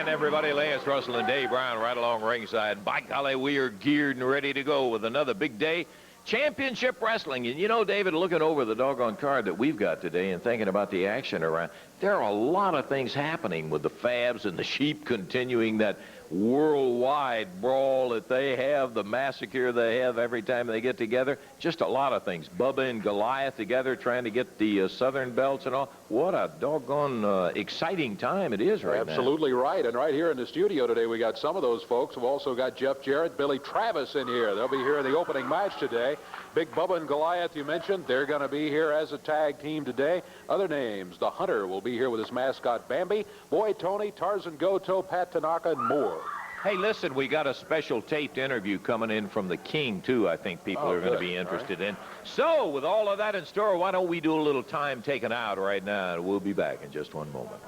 again, everybody. Lance Russell and Dave Brown right along ringside. By golly, we are geared and ready to go with another big day. Championship Wrestling. And you know, David, looking over the doggone card that we've got today and thinking about the action around, there are a lot of things happening with the Fabs and the Sheep continuing that worldwide brawl that they have, the massacre they have every time they get together. Just a lot of things. Bubba and Goliath together trying to get the Southern belts and all. What a doggone exciting time it is right now. Absolutely right. And right here in the studio today, we got some of those folks. We've also got Jeff Jarrett, Billy Travis in here. They'll be here in the opening match today. Big Bubba and Goliath, you mentioned, they're going to be here as a tag team today. Other names, the Hunter will be here with his mascot Bambi, Boy Tony, Tarzan Goto, Pat Tanaka, and more. Hey, listen, we got a special taped interview coming in from the King, too, I think people are going to be interested in. So, with all of that in store, why don't we do a little time taken out right now, and we'll be back in just one moment.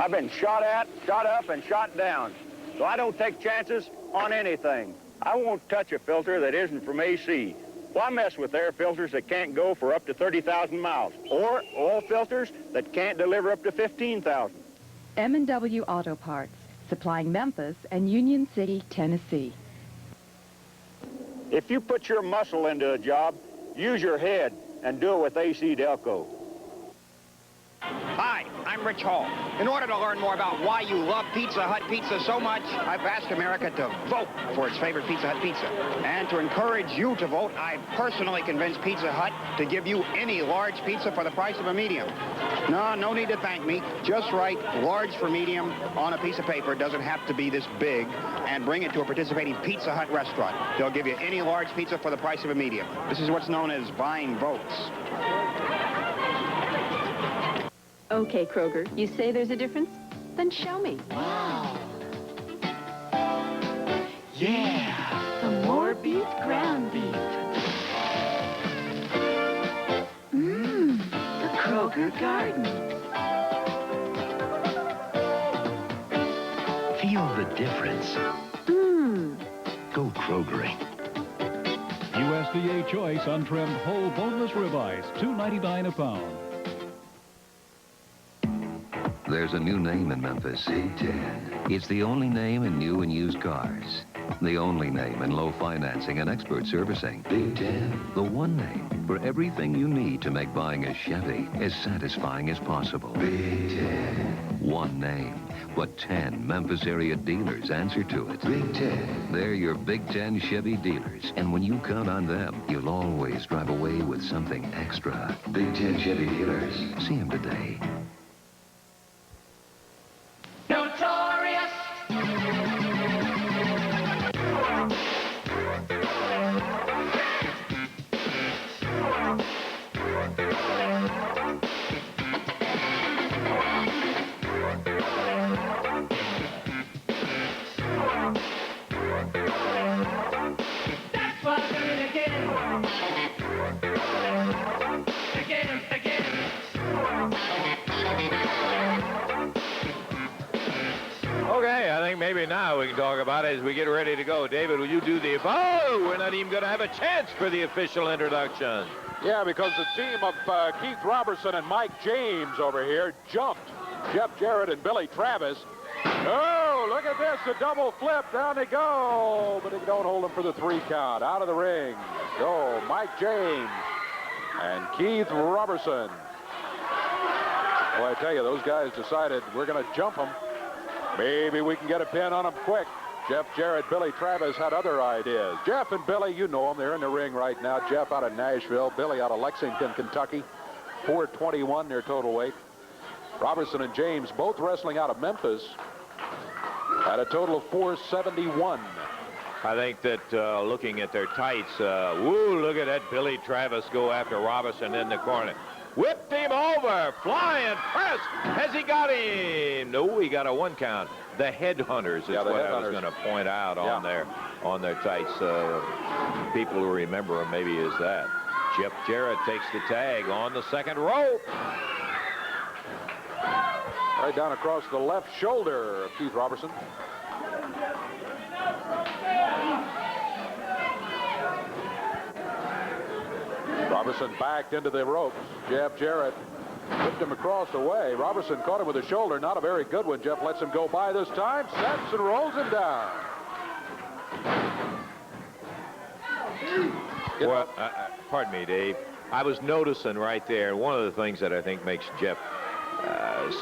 I've been shot at, shot up, and shot down. So I don't take chances on anything. I won't touch a filter that isn't from AC. Why mess with air filters that can't go for up to 30,000 miles? Or oil filters that can't deliver up to 15,000? M&W Auto Parts, supplying Memphis and Union City, Tennessee. If you put your muscle into a job, use your head and do it with AC Delco. Hi, I'm Rich Hall. In order to learn more about why you love Pizza Hut pizza so much, I've asked America to vote for its favorite Pizza Hut pizza. And to encourage you to vote, I've personally convinced Pizza Hut to give you any large pizza for the price of a medium. No need to thank me. Just write large for medium on a piece of paper. It doesn't have to be this big. And bring it to a participating Pizza Hut restaurant. They'll give you any large pizza for the price of a medium. This is what's known as buying votes. Okay, Kroger, you say there's a difference? Then show me. Wow. Yeah. Some more beef, ground beef. The Kroger garden. Feel the difference. Go Krogering. USDA choice untrimmed whole boneless ribeyes, $2.99 a pound. There's a new name in Memphis. Big Ten. It's the only name in new and used cars. The only name in low financing and expert servicing. Big Ten. The one name for everything you need to make buying a Chevy as satisfying as possible. Big Ten. One name, but 10 Memphis area dealers answer to it. Big Ten. They're your Big Ten Chevy dealers, and when you count on them, you'll always drive away with something extra. Big Ten Chevy dealers. See them today. Notorious. That's what I'm doing again. Again. Okay, I think maybe now we can talk about it as we get ready to go. David, will you do the... Oh, we're not even going to have a chance for the official introduction. Yeah, because the team of Keith Robertson and Mike James over here jumped Jeff Jarrett and Billy Travis. Oh, look at this, a double flip. Down they go, but they don't hold them for the 3 count. Out of the ring go Mike James and Keith Robertson. Well, I tell you, those guys decided we're going to jump them. Maybe we can get a pin on them quick. Jeff Jarrett, Billy Travis had other ideas. Jeff and Billy, you know them. They're in the ring right now. Jeff out of Nashville, Billy out of Lexington, Kentucky. 421 their total weight. Robertson and James both wrestling out of Memphis at a total of 471. I think that looking at their tights, woo, look at that Billy Travis go after Robertson in the corner. Whipped him over, flying press. Has he got him? No, he got a 1 count. The headhunters is what I was going to point out on their tights. People who remember them maybe is that. Jeff Jarrett takes the tag on the second rope. Right down across the left shoulder of Keith Robertson. Robertson backed into the ropes. Jeff Jarrett whipped him across the way. Robertson caught him with a shoulder. Not a very good one. Jeff lets him go by this time. Sets and rolls him down. Well, pardon me, Dave. I was noticing right there, one of the things that I think makes Jeff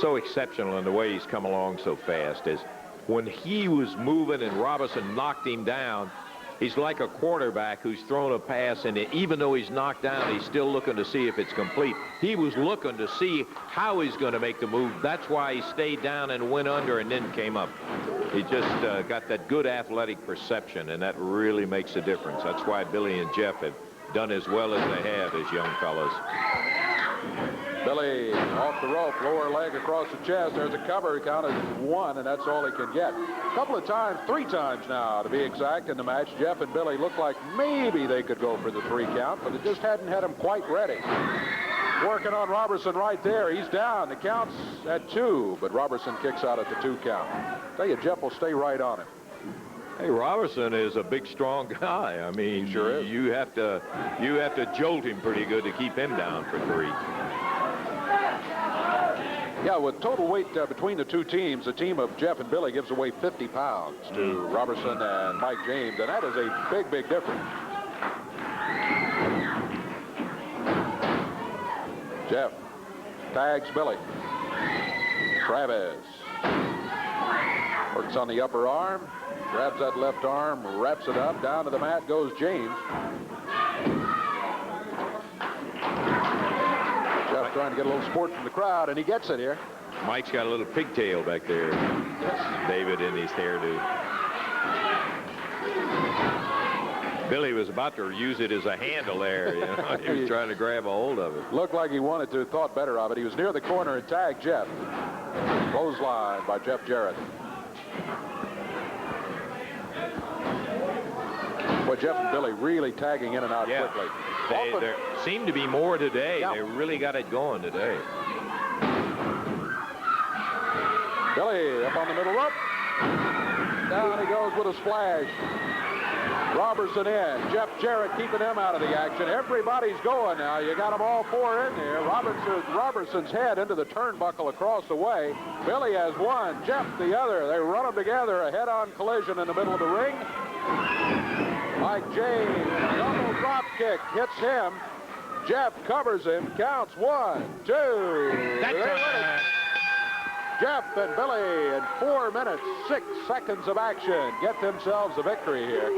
so exceptional in the way he's come along so fast is when he was moving and Robertson knocked him down, he's like a quarterback who's thrown a pass, and even though he's knocked down, he's still looking to see if it's complete. He was looking to see how he's going to make the move. That's why he stayed down and went under and then came up. He just got that good athletic perception, and that really makes a difference. That's why Billy and Jeff have done as well as they have as young fellas. Billy off the rope, lower leg across the chest. There's a cover. He counted 1, and that's all he can get. A couple of times, 3 times now, to be exact, in the match, Jeff and Billy looked like maybe they could go for the 3 count, but it just hadn't had him quite ready. Working on Robertson right there. He's down. The count's at 2, but Robertson kicks out at the 2 count. Tell you, Jeff will stay right on it. Hey, Robertson is a big, strong guy. I mean, he sure is. You have to jolt him pretty good to keep him down for 3. Yeah, with total weight between the 2 teams, the team of Jeff and Billy gives away 50 pounds to Robertson and Mike James, and that is a big, big difference. Jeff tags Billy. Travis works on the upper arm, grabs that left arm, wraps it up. Down to the mat goes James. Jeff trying to get a little support from the crowd, and he gets it here. Mike's got a little pigtail back there. Yes. David in his hairdo. Billy was about to use it as a handle there. You know? He was trying to grab a hold of it. Looked like he wanted to, thought better of it. He was near the corner and tagged Jeff. Clothesline by Jeff Jarrett. But Jeff and Billy really tagging in and out quickly. There seemed to be more today. Yeah. They really got it going today. Billy up on the middle rope. Down he goes with a splash. Robertson in. Jeff Jarrett keeping him out of the action. Everybody's going now. You got them all 4 in there. Robertson's head into the turnbuckle across the way. Billy has 1. Jeff the other. They run them together. A head-on collision in the middle of the ring. Mike James, double drop kick, hits him. Jeff covers him, counts 1, 2. Jeff and Billy in 4 minutes, 6 seconds of action get themselves a victory here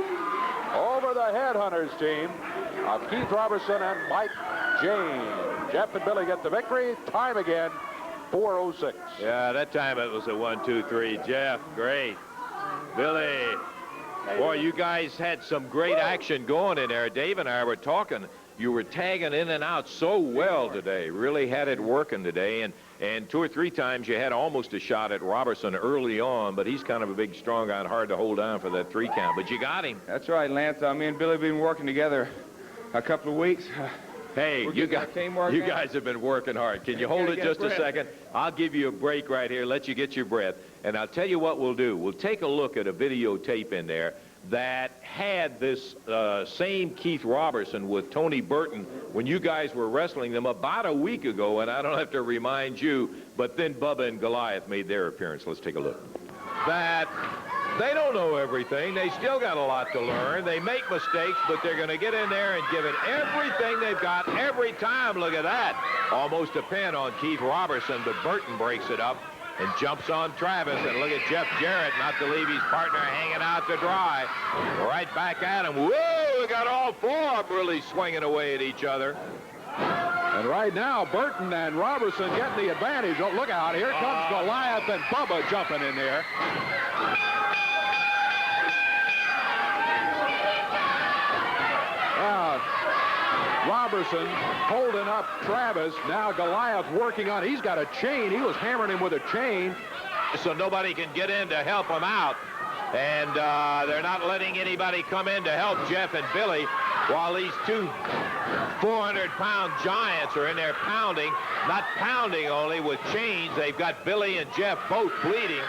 over the Headhunters team of Keith Robertson and Mike James. Jeff and Billy get the victory. Time again, 4:06. Yeah, that time it was a 1, 2, 3. Jeff, great. Billy. Boy, you guys had some great action going in there. Dave and I were talking. You were tagging in and out so well today. Really had it working today. And 2 or 3 times you had almost a shot at Robertson early on, but he's kind of a big, strong guy and hard to hold down for that 3 count. But you got him. That's right, Lance. Me and Billy have been working together a couple of weeks. Hey, you guys have been working hard. Can you hold it just a second? I'll give you a break right here, let you get your breath. And I'll tell you what we'll do. We'll take a look at a videotape in there that had this same Keith Robertson with Tony Burton when you guys were wrestling them about a week ago, and I don't have to remind you, but then Bubba and Goliath made their appearance. Let's take a look. That they don't know everything. They still got a lot to learn. They make mistakes, but they're going to get in there and give it everything they've got every time. Look at that. Almost a pin on Keith Robertson, but Burton breaks it up and jumps on Travis. And look at Jeff Jarrett, not to leave his partner hanging out to dry. Right back at him. Whoa, we got all 4 of them really swinging away at each other. And right now, Burton and Robertson getting the advantage. Oh, look out. Here comes Goliath and Bubba jumping in there. Robertson holding up Travis. Now Goliath working on. He's got a chain. He was hammering him with a chain. So nobody can get in to help him out. And they're not letting anybody come in to help Jeff and Billy while these 2 400-pound giants are in there pounding. Not pounding only, with chains. They've got Billy and Jeff both bleeding.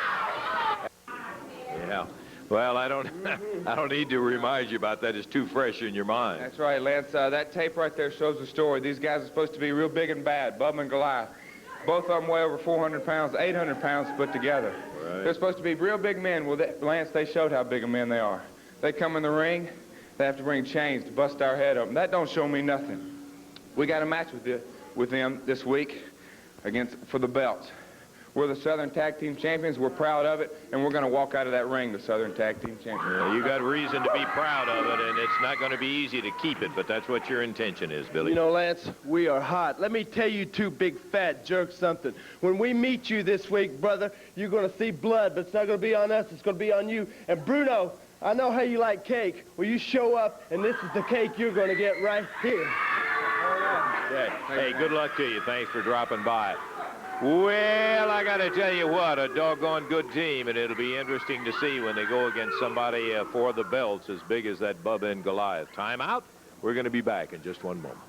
Yeah. Well, I don't need to remind you about that. It's too fresh in your mind. That's right, Lance. That tape right there shows the story. These guys are supposed to be real big and bad, Bubba and Goliath. Both of them weigh over 400 pounds, 800 pounds put together. Right. They're supposed to be real big men. Well, Lance, they showed how big a men they are. They come in the ring, they have to bring chains to bust our head open. That don't show me nothing. We got a match with them this week for the belts. We're the Southern Tag Team Champions. We're proud of it, and we're going to walk out of that ring the Southern Tag Team Champions. Yeah, you got reason to be proud of it, and it's not going to be easy to keep it, but that's what your intention is, Billy. You know, Lance, we are hot. Let me tell you two big fat jerks something. When we meet you this week, brother, you're going to see blood, but it's not going to be on us. It's going to be on you. And Bruno, I know how you like cake. Well, you show up, and this is the cake you're going to get right here. Hey, good luck to you. Thanks for dropping by. Well, I got to tell you what, a doggone good team, and it'll be interesting to see when they go against somebody for the belts as big as that Bubba and Goliath. Time out. We're going to be back in just one moment.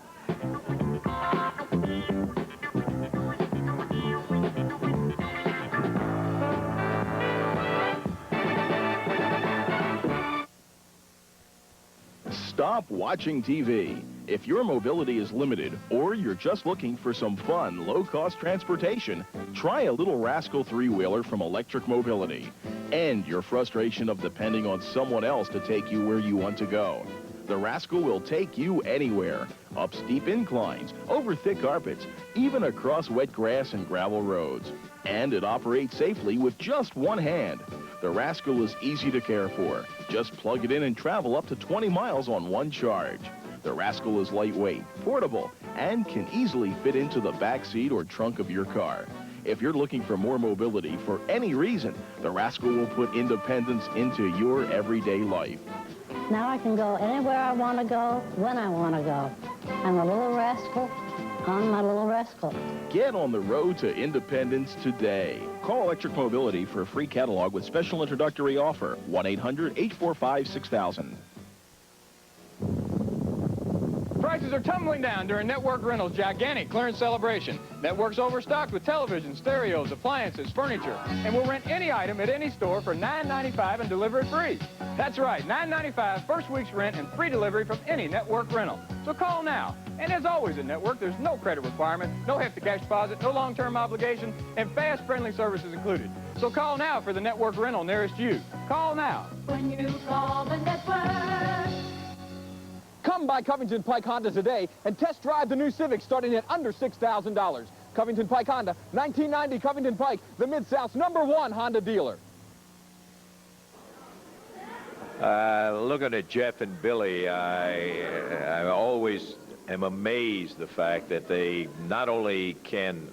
Stop watching TV. If your mobility is limited or you're just looking for some fun, low-cost transportation, try a little Rascal three-wheeler from Electric Mobility. End your frustration of depending on someone else to take you where you want to go. The Rascal will take you anywhere, up steep inclines, over thick carpets, even across wet grass and gravel roads. And it operates safely with just one hand. The Rascal is easy to care for. Just plug it in and travel up to 20 miles on one charge. The Rascal is lightweight, portable, and can easily fit into the back seat or trunk of your car. If you're looking for more mobility for any reason, the Rascal will put independence into your everyday life. Now I can go anywhere I want to go, when I want to go. I'm a little rascal on my little rascal. Get on the road to independence today. Call Electric Mobility for a free catalog with special introductory offer. 1-800-845-6000. Prices are tumbling down during Network Rentals' gigantic clearance celebration. Network's overstocked with televisions, stereos, appliances, furniture, and will rent any item at any store for $9.95 and deliver it free. That's right, $9.95 first week's rent and free delivery from any Network rental. So call now. And as always at Network, there's no credit requirement, no hefty cash deposit, no long-term obligation, and fast, friendly services included. So call now for the Network rental nearest you. Call now. When you call the Network. Come by Covington Pike Honda today and test drive the new Civic starting at under $6,000. Covington Pike Honda, 1990 Covington Pike, the Mid-South's #1 Honda dealer. Looking at Jeff and Billy, I always am amazed the fact that they not only can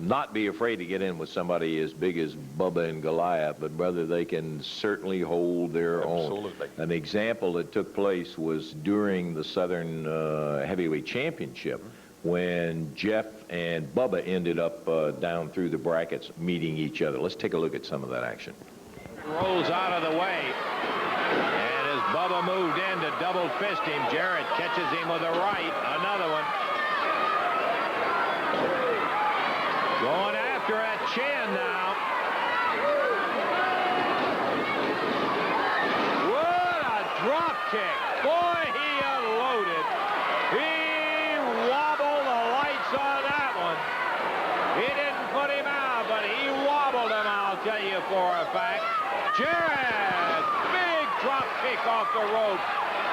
not be afraid to get in with somebody as big as Bubba and Goliath, but brother, they can certainly hold their own. An example that took place was during the Southern Heavyweight Championship when Jeff and Bubba ended up down through the brackets meeting each other. Let's take a look at some of that action. Rolls out of the way. And as Bubba moved in to double fist him, Jarrett catches him with a right. Another one. Going after a chin now. What a drop kick. Boy, he unloaded. He wobbled the lights on that one. He didn't put him out, but he wobbled him, I'll tell you for a fact. Jarrett, big drop kick off the rope.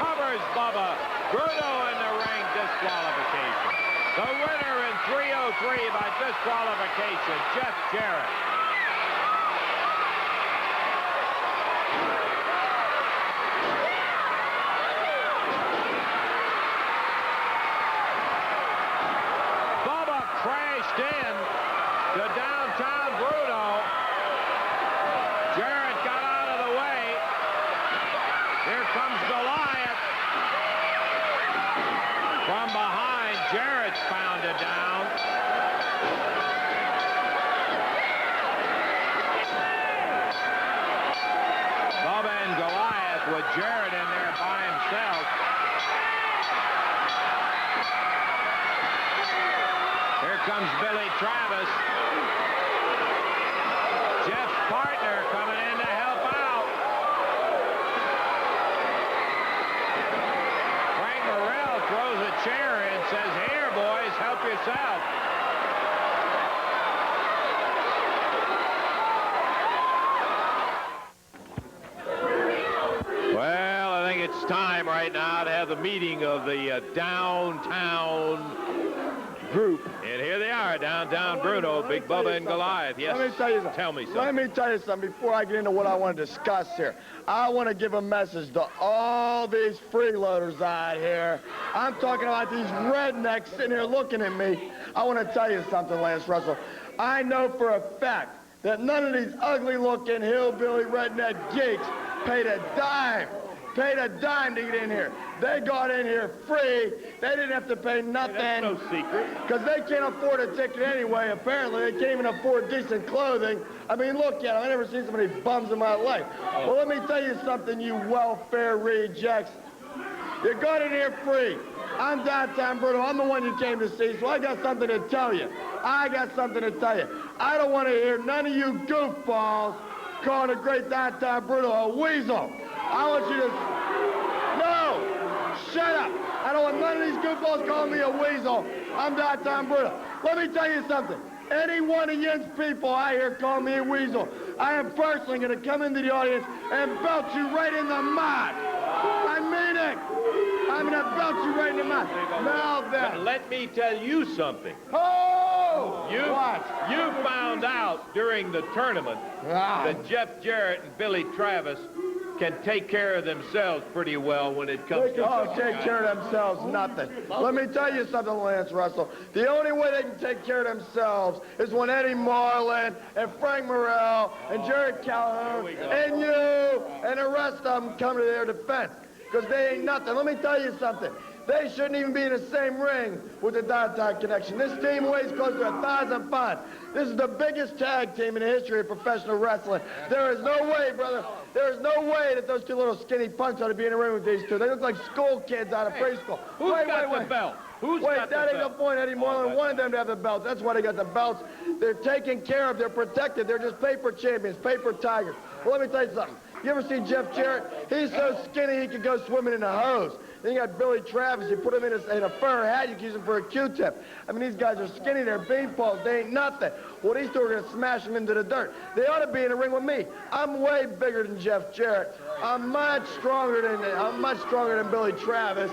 Covers Bubba. Bruno in the ring, disqualification. The winner in 303 by disqualification, Jeff Jarrett. Bubba crashed in to downtown Bruno. Jarrett got out of the way. Here comes Goliath. From behind, Jarrett's pounded down. Bubba and Goliath with Jarrett in there by himself. Here comes Billy Travis. Jeff's partner coming in to help out. It's time right now to have the meeting of the downtown group. And here they are, downtown Bruno, Big Bubba and Goliath. Yes, Let me tell you something. Tell me something. Let me tell you something before I get into what I want to discuss here. I want to give a message to all these freeloaders out here. I'm talking about these rednecks sitting here looking at me. I want to tell you something, Lance Russell. I know for a fact that none of these ugly-looking hillbilly redneck geeks paid a dime to get in here. They got in here free. They didn't have to pay nothing. That's no secret. Because they can't afford a ticket anyway, apparently. They can't even afford decent clothing. I mean, look at them. I've never seen so many bums in my life. Well, let me tell you something, you welfare rejects. You got in here free. I'm downtown Bruno. I'm the one you came to see, so I got something to tell you. I don't want to hear none of you goofballs calling the great downtown Bruno a weasel. I want you to... No! Shut up! I don't want none of these goofballs calling me a weasel. I'm downtown Bruno. Let me tell you something. Any one of you people I hear call me a weasel, I am personally going to come into the audience and belt you right in the mouth. I mean it. I'm going to belt you right in the mouth. Now then. But let me tell you something. Oh! You found out during the tournament that Jeff Jarrett and Billy Travis can take care of themselves pretty well when it comes to... take care of themselves, nothing. Let me tell you something, Lance Russell. The only way they can take care of themselves is when Eddie Marlin and Frank Morrell and Jared Calhoun and you and the rest of them come to their defense. Because they ain't nothing. Let me tell you something. They shouldn't even be in the same ring with the Downtown Connection. This team weighs close to 1,000 pounds. This is the biggest tag team in the history of professional wrestling. There is no way, brother. There is no way that those two little skinny punks ought to be in the ring with these two. They look like school kids out of preschool. Who's got the belt? That ain't the point. Eddie Marlin wanted them to have the belts. That's why they got the belts. They're taken care of. They're protected. They're just paper champions, paper tigers. Well, let me tell you something. You ever see Jeff Jarrett? He's so skinny he could go swimming in a hose. Then you got Billy Travis. You put him in a fur hat, you can use him for a Q-tip. I mean, these guys are skinny. They're beanballs. They ain't nothing. Well, these two are going to smash them into the dirt. They ought to be in the ring with me. I'm way bigger than Jeff Jarrett. I'm much stronger than Billy Travis.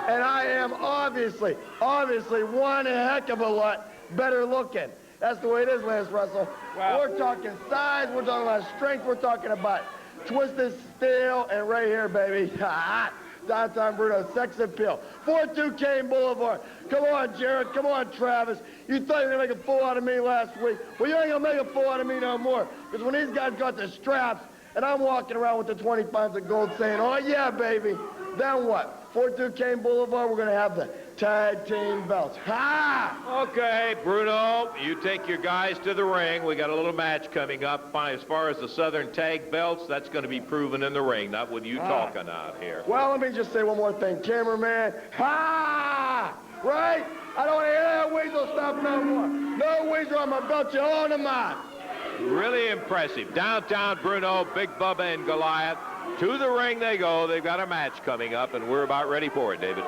And I am obviously one heck of a lot better looking. That's the way it is, Lance Russell. Wow. We're talking size. We're talking about strength. We're talking about twisted steel. And right here, baby. Downtown Bruno, sex appeal. 42 Kane Boulevard. Come on, Jared. Come on, Travis. You thought you were going to make a fool out of me last week. Well, you ain't going to make a fool out of me no more. Because when these guys got the straps, and I'm walking around with the 20 pounds of gold saying, oh, yeah, baby. Then what? 42 Kane Boulevard, we're going to have the tag team belts. Ha! Okay, Bruno, you take your guys to the ring. We got a little match coming up. As far as the Southern tag belts, that's going to be proven in the ring, not with you talking out here. Well, let me just say one more thing. Cameraman, ha! Right? I don't want to hear that weasel stuff no more. No weasel, I'm going to belt you all in the mouth. Really impressive. Downtown Bruno, Big Bubba and Goliath. To the ring they go. They've got a match coming up, and we're about ready for it, David.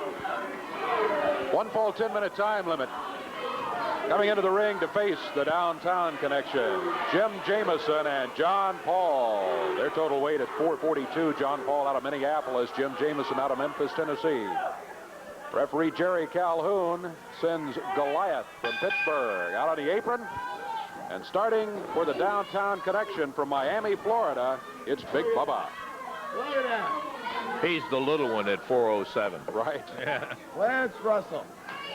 One full 10-minute time limit. Coming into the ring to face the Downtown Connection, Jim Jamison and John Paul. Their total weight at 442. John Paul out of Minneapolis, Jim Jamison out of Memphis, Tennessee. Referee Jerry Calhoun sends Goliath from Pittsburgh out on the apron. And starting for the Downtown Connection from Miami, Florida, it's Big Bubba. Look at that. He's the little one at 407. Right. Yeah. Lance Russell.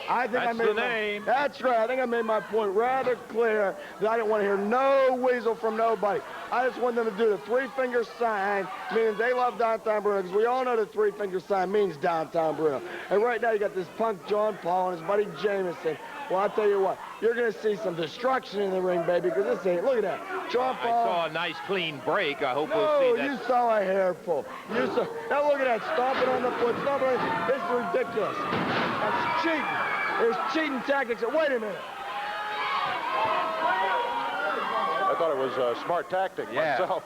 I think That's the name. That's right. I think I made my point rather clear that I didn't want to hear no weasel from nobody. I just want them to do the three-finger sign, meaning they love Downtown Bruno, because we all know the three-finger sign means Downtown Bruno. And right now you got this punk John Paul and his buddy Jameson. Well, I'll tell you what, you're going to see some destruction in the ring, baby, because this ain't, look at that. John Paul. I saw a nice clean break. I hope we'll see that. You saw a hair pull. You saw, now look at that, stomping on the foot, stomping on the, this is ridiculous. That's cheating. There's cheating tactics. Wait a minute. I thought it was a smart tactic myself.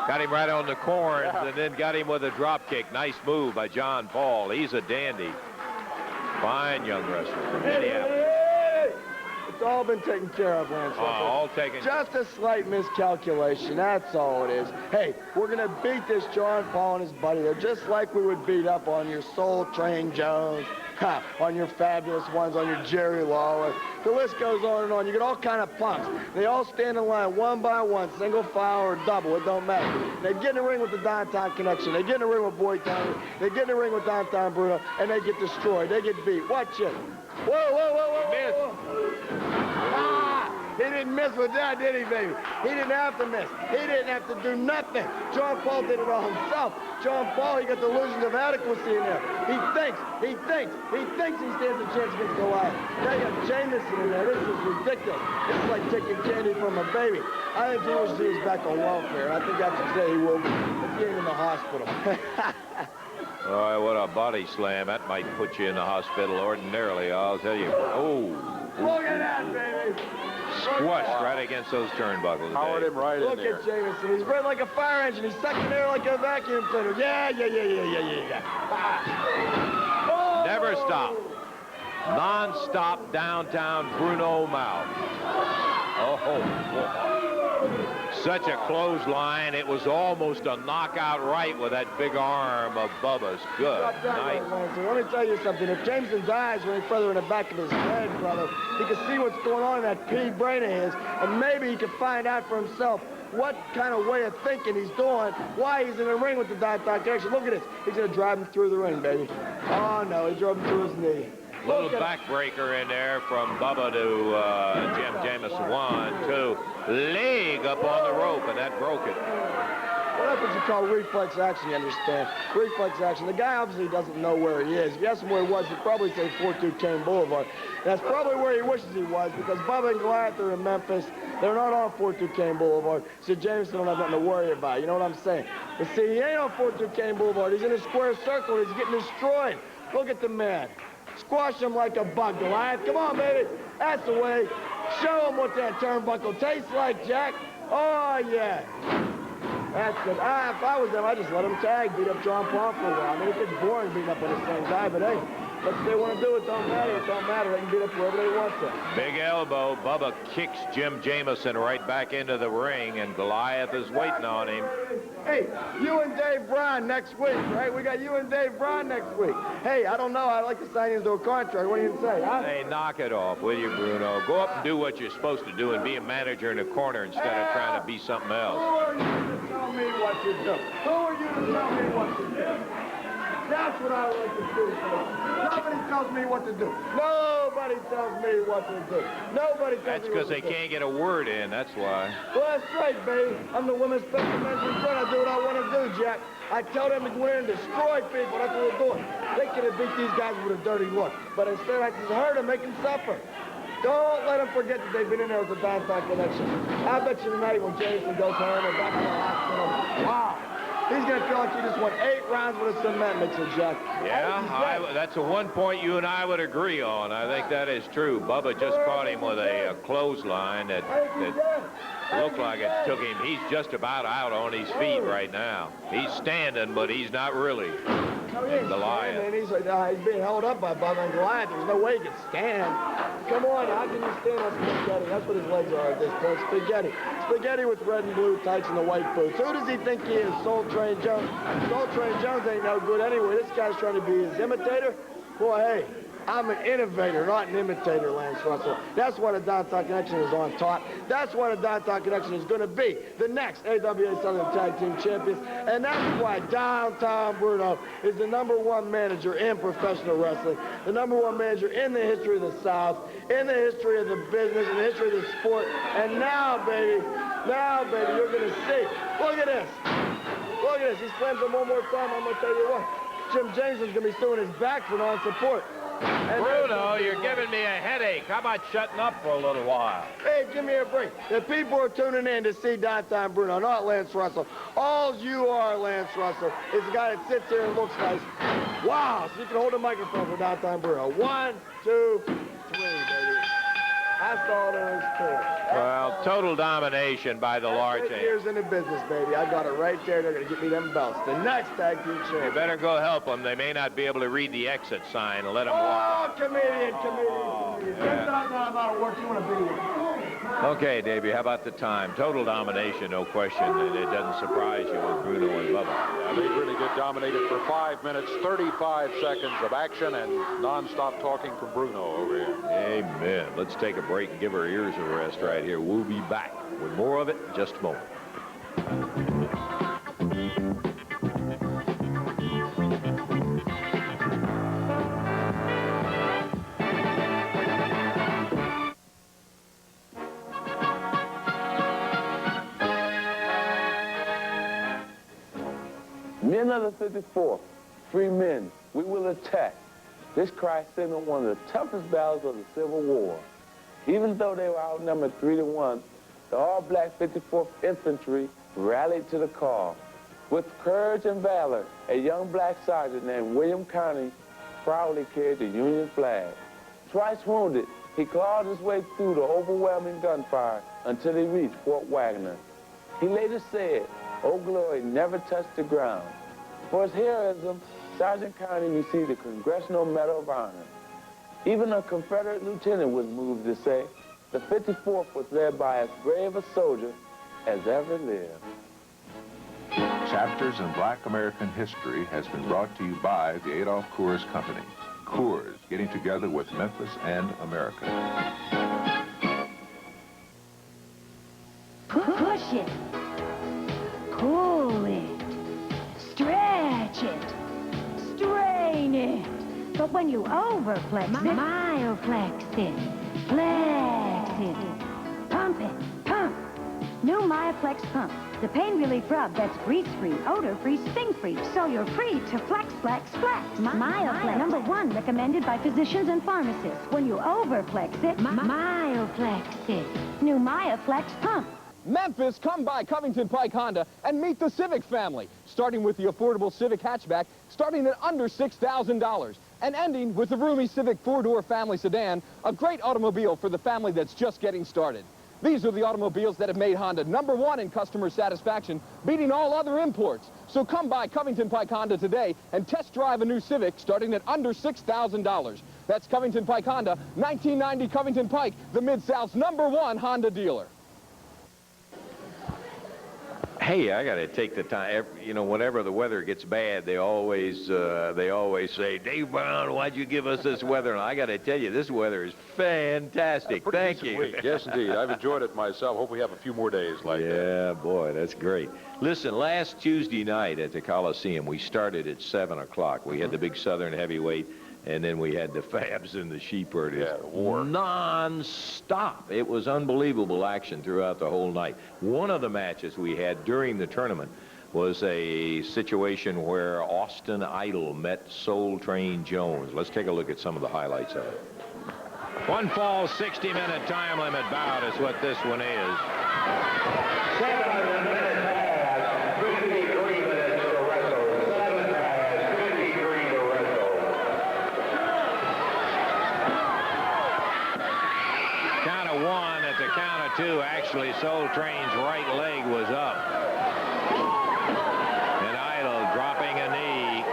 Got him right on the corns and then got him with a drop kick. Nice move by John Paul. He's a dandy. Fine young wrestler from Minneapolis. all been taken care of, Lance Russell. All taken. Just a slight miscalculation, that's all it is. Hey, we're going to beat this John Paul and his buddy there, just like we would beat up on your Soul Train Jones, on your Fabulous Ones, on your Jerry Lawler. The list goes on and on. You get all kind of punks. They all stand in line one by one, single file or double, it don't matter. They get in the ring with the Downtown Connection. They get in the ring with Boy Town. They get in the ring with Downtown Bruno, and they get destroyed. They get beat. Watch it. Whoa, whoa, whoa, whoa, whoa. Ah, he didn't miss with that, did he, baby? He didn't have to miss. He didn't have to do nothing. John Paul did it all himself. John Paul, he got the illusions of adequacy in there. He thinks he stands a chance against Goliath. Now you got Jameson in there. This is ridiculous. This is like taking candy from a baby. I think he wishes he was back on welfare. I think after today he will be again in the hospital. All right, what a body slam. That might put you in the hospital ordinarily, I'll tell you. Oh. Look at that, baby. Squashed right against those turnbuckles. Powered him right Look in there. at Jameson. He's red like a fire engine. He's sucking air like a vacuum cleaner. Yeah. Never stop. Non-stop downtown Bruno mouth. Oh. Such a clothesline. It was almost a knockout right with that big arm of Bubba's. Good night. Let me tell you something. If Jameson's eyes were any further in the back of his head, brother, he could see what's going on in that pea brain of his, and maybe he could find out for himself what kind of way of thinking he's doing, why he's in the ring with the Downtown Connection. Look at this. He's going to drive him through the ring, baby. Oh, no, he drove him through his knee. Little backbreaker in there from Bubba to Jim Jameson. 1, 2. Leg up on the rope, and that broke it. Well, that's what you call reflex action, you understand? Reflex action. The guy obviously doesn't know where he is. If you ask him where he was, he'd probably say 42 Kane Boulevard. That's probably where he wishes he was, because Bubba and Goliath are in Memphis. They're not on 42 Kane Boulevard, so Jameson don't have nothing to worry about. You know what I'm saying? But see, he ain't on 42 Kane Boulevard. He's in a square circle. He's getting destroyed. Look at the man. Squash him like a bug, Goliath. Come on, baby. That's the way. Show him what that turnbuckle tastes like, Jack. Oh, yeah. That's good. If I was them, I'd just let him tag, beat up John Paul for a while. I mean, it gets boring beating up on the same guy, but hey, what they want to do, it don't matter. It don't matter. They can beat up whoever they want to. Big elbow. Bubba kicks Jim Jameson right back into the ring, and Goliath is waiting on him. Hey, you and Dave Brown next week, right? We got you and Dave Brown next week. Hey, I don't know. I'd like to sign you into a contract. What do you say, huh? Hey, knock it off, will you, Bruno? Go up and do what you're supposed to do and be a manager in a corner instead of trying to be something else. Who are you to tell me what to do? Who are you to tell me what to do? That's what I like to do, folks. Nobody tells me what to do. Nobody tells me what to do. Nobody tells me what to do. That's because they can't get a word in, that's why. Well, that's right, baby. I'm the women's special men's front. I do what I want to do, Jack. I tell them to go in and destroy people. That's what they're doing. They could have beat these guys with a dirty look. But instead, I just hurt them, make them suffer. Don't let them forget that they've been in there with the Downtown Connection. I bet you tonight when Jason goes home or back in the hospital, wow. He's going to feel like he just won 8 rounds with a cement mixer, Jack. Yeah, that's a one point you and I would agree on. I think that is true. Bubba just caught him with a clothesline that looked like it took him. He's just about out on his feet right now. He's standing, but he's not really. No, he ain't Goliath. He's being held up by Bubba and Goliath. There's no way he can stand. Come on, how can you stand on spaghetti? That's what his legs are at this point. Spaghetti. Spaghetti with red and blue tights and the white boots. Who does he think he is? Soul Train Jones? Soul Train Jones ain't no good anyway. This guy's trying to be his imitator. Boy, hey, I'm an innovator, not an imitator, Lance Russell. That's what a Downtown Connection is on top. That's what a Downtown Connection is going to be. The next AWA Southern Tag Team Champions. And that's why Downtown Bruno is the #1 manager in professional wrestling, the #1 manager in the history of the South, in the history of the business, in the history of the sport. And now, baby, you're going to see. Look at this. Look at this. He slams him one more time. I'm going to tell you what. Jim Jameson's going to be suing his back for non-support. Bruno, you're giving me a headache. How about shutting up for a little while? Hey, give me a break. The people are tuning in to see Downtown Bruno, not Lance Russell. All you are, Lance Russell, is the guy that sits here and looks nice. Wow, so you can hold a microphone for Downtown Bruno. 1, 2, 3, baby. That's all there is to it. Well, total domination by the large 8 years in the business, baby. I got it right there. They're going to get me them belts. The next tag team You champion. better go help them. They may not be able to read the exit sign. Let them walk. Oh, comedian. Get that down amount of work you want to be in. Okay, Davey, how about the time? Total domination, no question. It doesn't surprise you with Bruno and Bubba. Yeah, they really did dominate it for 5 minutes, 35 seconds of action, and nonstop talking from Bruno over here. Amen. Let's take a break and give our ears a rest right here. We'll be back with more of it in just a moment. Men of the 54th, free men, we will attack. This cry signaled one of the toughest battles of the Civil War. Even though they were outnumbered 3-1, the all-black 54th Infantry rallied to the call. With courage and valor, a young black sergeant named William Connie proudly carried the Union flag. Twice wounded, he clawed his way through the overwhelming gunfire until he reached Fort Wagner. He later said, "Old Glory never touched the ground." For his heroism, Sergeant Connie received the Congressional Medal of Honor. Even a Confederate lieutenant was moved to say, the 54th was led by as brave a soldier as ever lived. Chapters in Black American History has been brought to you by the Adolph Coors Company. Coors, getting together with Memphis and America. Push it. Pull it. Stretch it. Strain it. But when you overflex it, myoflex it. Flex it. Pump it. Pump. New Myoflex Pump. The pain relief rub that's grease-free, odor-free, sting-free, so you're free to flex, flex, flex. Myoflex, #1 recommended by physicians and pharmacists. When you overflex it, myoflex it. New Myoflex Pump. Memphis, come by Covington Pike Honda and meet the Civic family, starting with the affordable Civic hatchback, starting at under $6,000, and ending with the roomy Civic four-door family sedan, a great automobile for the family that's just getting started. These are the automobiles that have made Honda #1 in customer satisfaction, beating all other imports. So come by Covington Pike Honda today and test drive a new Civic starting at under $6,000. That's Covington Pike Honda, 1990 Covington Pike, the Mid-South's #1 Honda dealer. Hey, I got to take the time. You know, whenever the weather gets bad, they always say, "Dave Brown, why'd you give us this weather?" And I got to tell you, this weather is fantastic. Thank you. Week. Yes, indeed. I've enjoyed it myself. Hope we have a few more days like that. Yeah, boy, that's great. Listen, last Tuesday night at the Coliseum, we started at 7 o'clock. We had the big Southern heavyweight, and then we had the Fabs and the Sheepherders. Yeah, war. Non-stop. It was unbelievable action throughout the whole night. One of the matches we had during the tournament was a situation where Austin Idol met Soul Train Jones. Let's take a look at some of the highlights of it. One fall, 60-minute time limit bout is what this one is. 7 minutes past, 53 minutes to wrestle. 7 past, 53 to wrestle. Count of 1. At the count of 2, actually, Soul Train's right leg was up. And Idol dropping a knee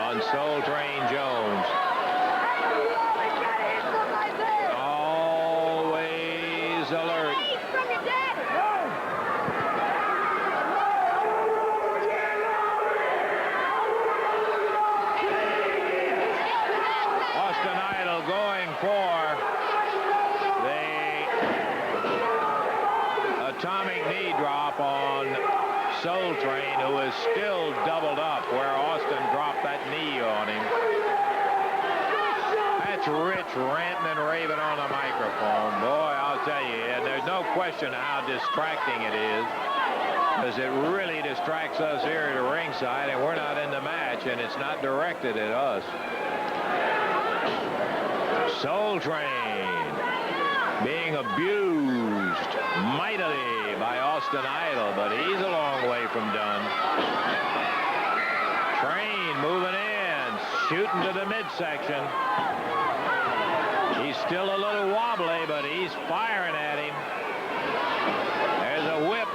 on Soul Train Jones. Always alert. Austin Idol going for the atomic knee drop on Soul Train, who is still doubled up where Austin dropped that knee on him. That's Rich ranting and raving on the microphone. Boy, I'll tell you, and there's no question how distracting it is, because it really distracts us here at the ringside, and we're not in the match, and it's not directed at us. Soul Train being abused mightily by Austin Idol, but he's a long way from done. Train moving in, shooting to the midsection. He's Still a little wobbly, but he's firing at him. There's a whip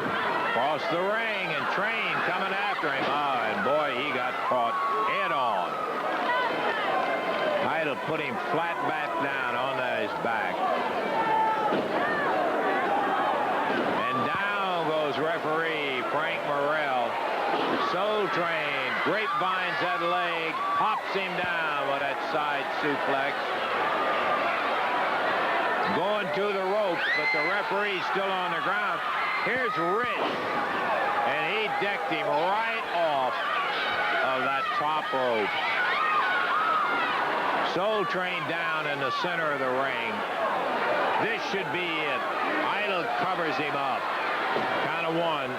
across the ring, and Train coming after him. Ah, and boy, he got caught head on. Idol put him flat back down on his back. And down goes referee Frank Morrell. Soul Train grapevines that leg, pops him down with that side suplex. Going to the ropes, but the referee's still on the ground. Here's Rich, and he decked him right off of that top rope. Soul Train down in the center of the ring. This should be it. Idol covers him up. Count of 1,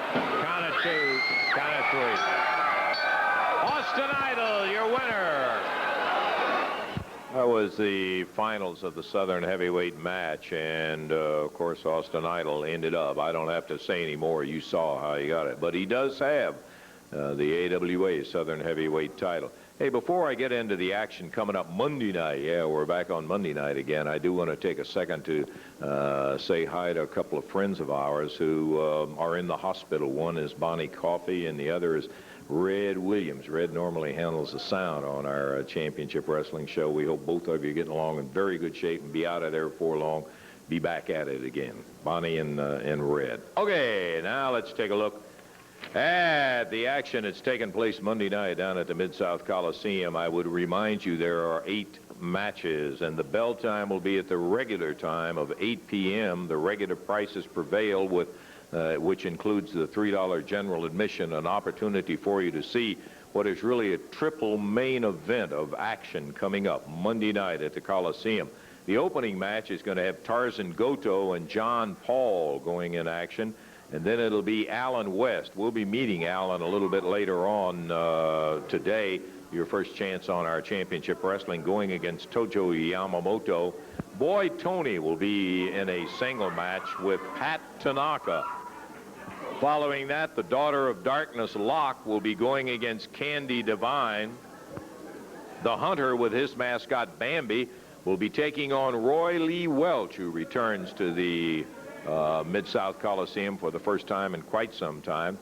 count of 2, count of 3. Austin Idol, your winner. That was the finals of the Southern Heavyweight match, and of course Austin Idol ended up. I don't have to say any more. You saw how he got it. But he does have the AWA Southern Heavyweight title. Hey, before I get into the action coming up Monday night, yeah, we're back on Monday night again, I do want to take a second to say hi to a couple of friends of ours who are in the hospital. One is Bonnie Coffey, and the other is Red Williams. Red normally handles the sound on our championship wrestling show. We hope both of you getting along in very good shape and be out of there before long. Be back at it again. Bonnie and Red. Okay, now let's take a look at the action that's taking place Monday night down at the Mid-South Coliseum. I would remind you there are 8 matches, and the bell time will be at the regular time of 8 p.m. The regular prices prevail, with which includes the $3 general admission, an opportunity for you to see what is really a triple main event of action coming up Monday night at the Coliseum. The opening match is going to have Tarzan Goto and John Paul going in action, and then it'll be Alan West. We'll be meeting Alan a little bit later on today. Your first chance on our championship wrestling, going against Tojo Yamamoto. Boy Tony will be in a single match with Pat Tanaka. Following that, the Daughter of Darkness, Locke, will be going against Candy Divine. The Hunter, with his mascot Bambi, will be taking on Roy Lee Welch, who returns to the Mid-South Coliseum for the first time in quite some time.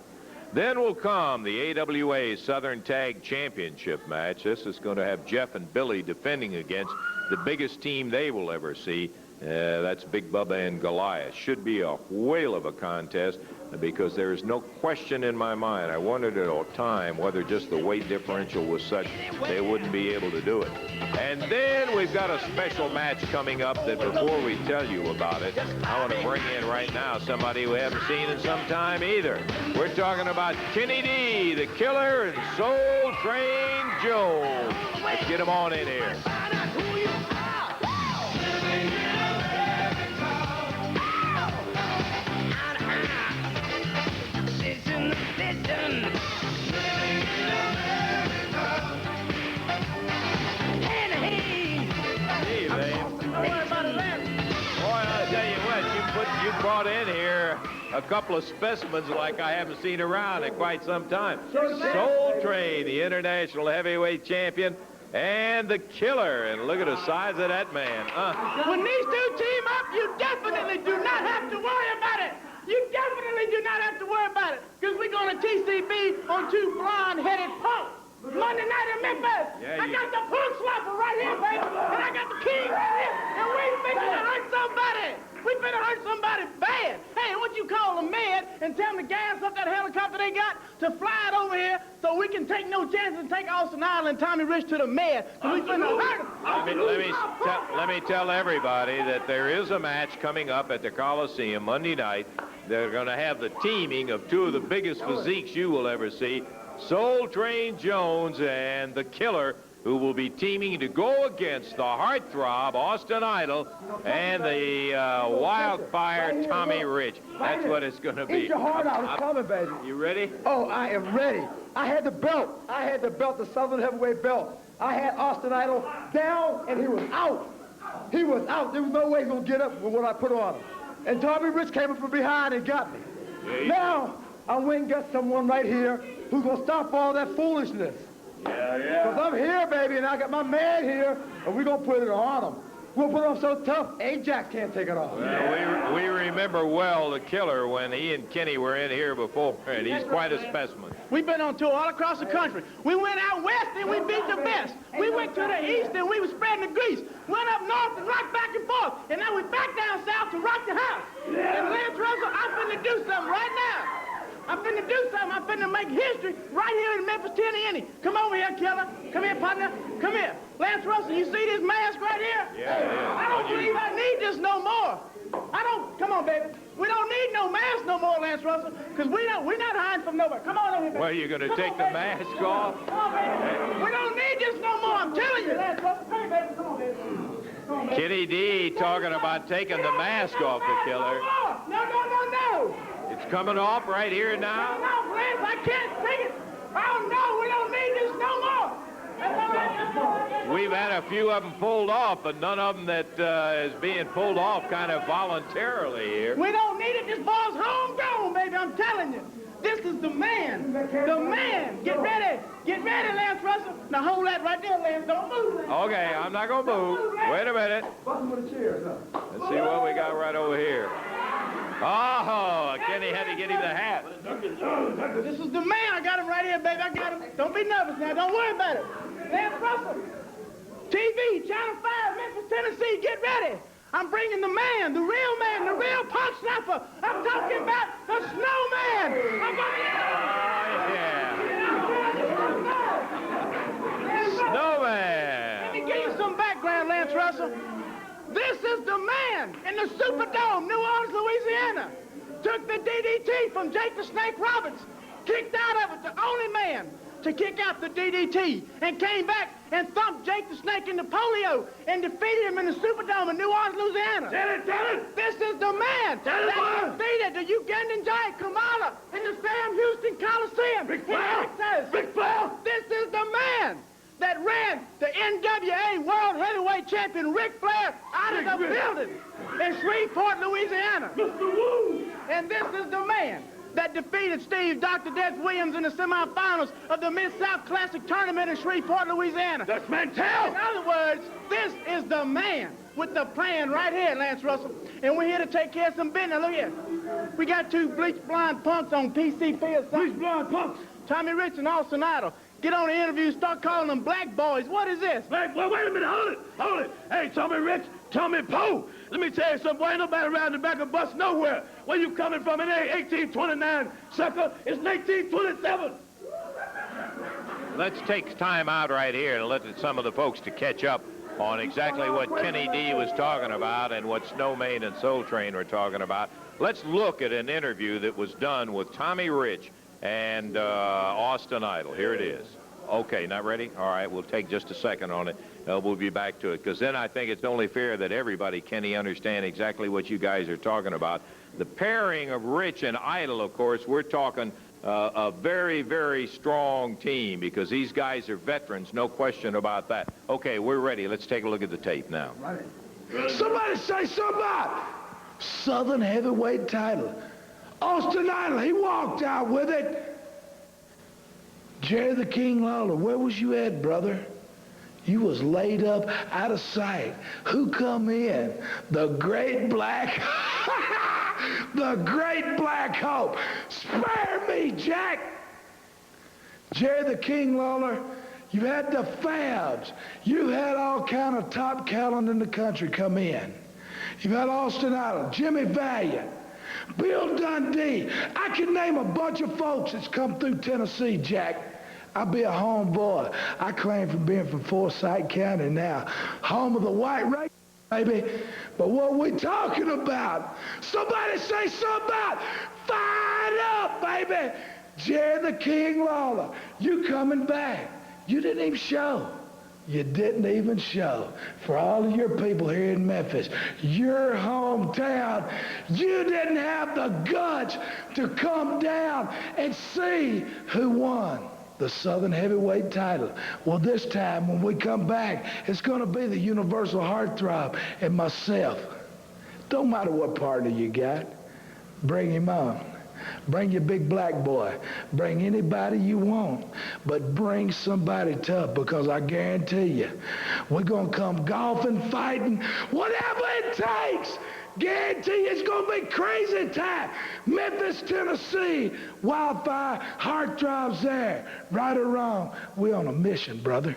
Then will come the AWA Southern Tag Championship match. This is going to have Jeff and Billy defending against the biggest team they will ever see. That's Big Bubba and Goliath. Should be a whale of a contest, because there is no question in my mind. I wondered at a time whether just the weight differential was such they wouldn't be able to do it. And then we've got a special match coming up that before we tell you about it, I want to bring in right now somebody we haven't seen in some time either. We're talking about Kenny D, the Killer, and Soul Train Jones. Let's get them on in here. You brought in here a couple of specimens like I haven't seen around in quite some time. Soul Train, the international heavyweight champion, and the Killer. And look at the size of that man. When these two team up, you definitely do not have to worry about it. You definitely do not have to worry about it, because we're going to TCB on 2 blonde-headed punks. Monday night in Memphis. Yeah, I got the punk slapper right here, baby, and I got the king right here, and we finna hurt somebody. We finna hurt somebody bad. Hey, what you call them mad and tell them to gas up that helicopter they got to fly it over here so we can take no chances and take Austin Idol and Tommy Rich to the med. So we finna hurt them. Let me tell everybody that there is a match coming up at the Coliseum Monday night. They're going to have the teaming of 2 of the biggest physiques you will ever see, Soul Train Jones and the Killer, who will be teaming to go against the heartthrob Austin Idol and the wildfire Tommy Rich. That's what it's going to be. Eat your heart out. It's coming, baby. You ready? Oh, I am ready. I had the belt. I had the belt, the Southern Heavyweight belt. I had Austin Idol down, and he was out. He was out. There was no way he was going to get up with what I put on him. And Tommy Rich came up from behind and got me. Now, I went and got someone right here who's going to stop all that foolishness. Yeah. Because I'm here, baby, and I got my man here, and we're going to put it on him. We'll put it on so tough, Ajax can't take it off. Well, we remember well the Killer when he and Kenny were in here before, and he's quite a specimen. We've been on tour all across the country. We went out west and we beat the best. We went to the east and we were spreading the grease. Went up north and rocked back and forth. And now we're back down south to rock the house. And Lance Russell, I'm finna do something right now. I'm finna do something. I'm finna make history right here in Memphis, Tennessee. Come over here, Killer. Come here, partner. Come here. Lance Russell, you see this mask right here? Yeah. I don't believe I need this no more. Come on, baby. We don't need no mask no more, Lance Russell, because we're not hiding from nobody. Come on over here, baby. Well, you're going to take the mask off? Come on, baby. We don't need this no more. I'm telling you, Lance Russell. Come here, baby. Come on, baby. Come on, baby. Kitty D talking about taking the mask off the Killer. No. It's coming off right here now? No, Lance, I can't take it. Oh, no, we don't need this no more. We've had a few of them pulled off, but none of them that is being pulled off kind of voluntarily here. We don't need it. This ball's homegrown, baby. I'm telling you. This is the man. The man. Get ready. Get ready, Lance Russell. Now hold that right there, Lance. Don't move. Okay, I'm not going to move. Wait a minute. Let's see what we got right over here. Oh, Kenny had to get him the hat. This is the man. I got him right here, baby. I got him. Don't be nervous now. Don't worry about it. Lance Russell, TV, Channel 5, Memphis, Tennessee, get ready. I'm bringing the man, the real punk snapper. I'm talking about the snowman. Snowman. Let me give you some background, Lance Russell. This is the man in the Superdome, New Orleans, Louisiana. Took the DDT from Jake the Snake Roberts. Kicked out of it, the only man to kick out the DDT, and came back and thumped Jake the Snake into polio and defeated him in the Superdome in New Orleans, Louisiana. Tell it! This is the man that defeated the Ugandan giant Kamala in the Sam Houston Coliseum. Ric Flair! This is the man that ran the NWA World Heavyweight Champion Ric Flair out of the building in Shreveport, Louisiana. Mr. Woo! And this is the man that defeated Steve Dr. Death Williams in the semifinals of the Mid-South Classic Tournament in Shreveport, Louisiana. That's Mantel! In other words, this is the man with the plan right here, Lance Russell. And we're here to take care of some business. Look here. We got two bleach blonde punks on PCP or something. Bleach blonde punks? Tommy Rich and Austin Idol. Get on the interview, start calling them black boys. What is this? Wait a minute, hold it. Hey, Tommy Rich, Tommy Poe. Let me tell you something, boy, ain't nobody around the back of bus nowhere. Where you coming from? It ain't 1829, sucker. It's 1927. Let's take time out right here and let some of the folks to catch up on exactly what Kenny D was talking about and what Snowman and Soul Train were talking about. Let's look at an interview that was done with Tommy Rich and Austin Idol. Here it is. Okay, not ready? All right, we'll take just a second on it. We'll be back to it, because then I think it's only fair that everybody, Kenny, understand exactly what you guys are talking about. The pairing of Rich and Idol, of course, we're talking a very, very strong team, because these guys are veterans, no question about that. Okay, we're ready. Let's take a look at the tape now. Somebody say something about Southern heavyweight title. Austin Idol, he walked out with it. Jerry the King Lawler, where was you at, brother? You was laid up out of sight. Who come in? The great black, the great black hope. Spare me, Jack. Jerry the King Lawler, you had the Fabs. You had all kind of top talent in the country come in. You've had Austin Idol, Jimmy Valiant, Bill Dundee. I can name a bunch of folks that's come through Tennessee, Jack. I'll be a homeboy. I claim from being from Forsyth County now. Home of the white race, baby. But what we talking about? Somebody say something about fired up, baby. Jerry the King Lawler, you coming back. You didn't even show. You didn't even show. For all of your people here in Memphis, your hometown, you didn't have the guts to come down and see who won the Southern heavyweight title. Well, this time when we come back, it's going to be the Universal Heartthrob and myself. Don't matter what partner you got, bring him on. Bring your big black boy. Bring anybody you want. But bring somebody tough, because I guarantee you, we're going to come golfing, fighting, whatever it takes. Guarantee you it's going to be crazy time. Memphis, Tennessee, wildfire, heartthrobs there. Right or wrong, we're on a mission, brother.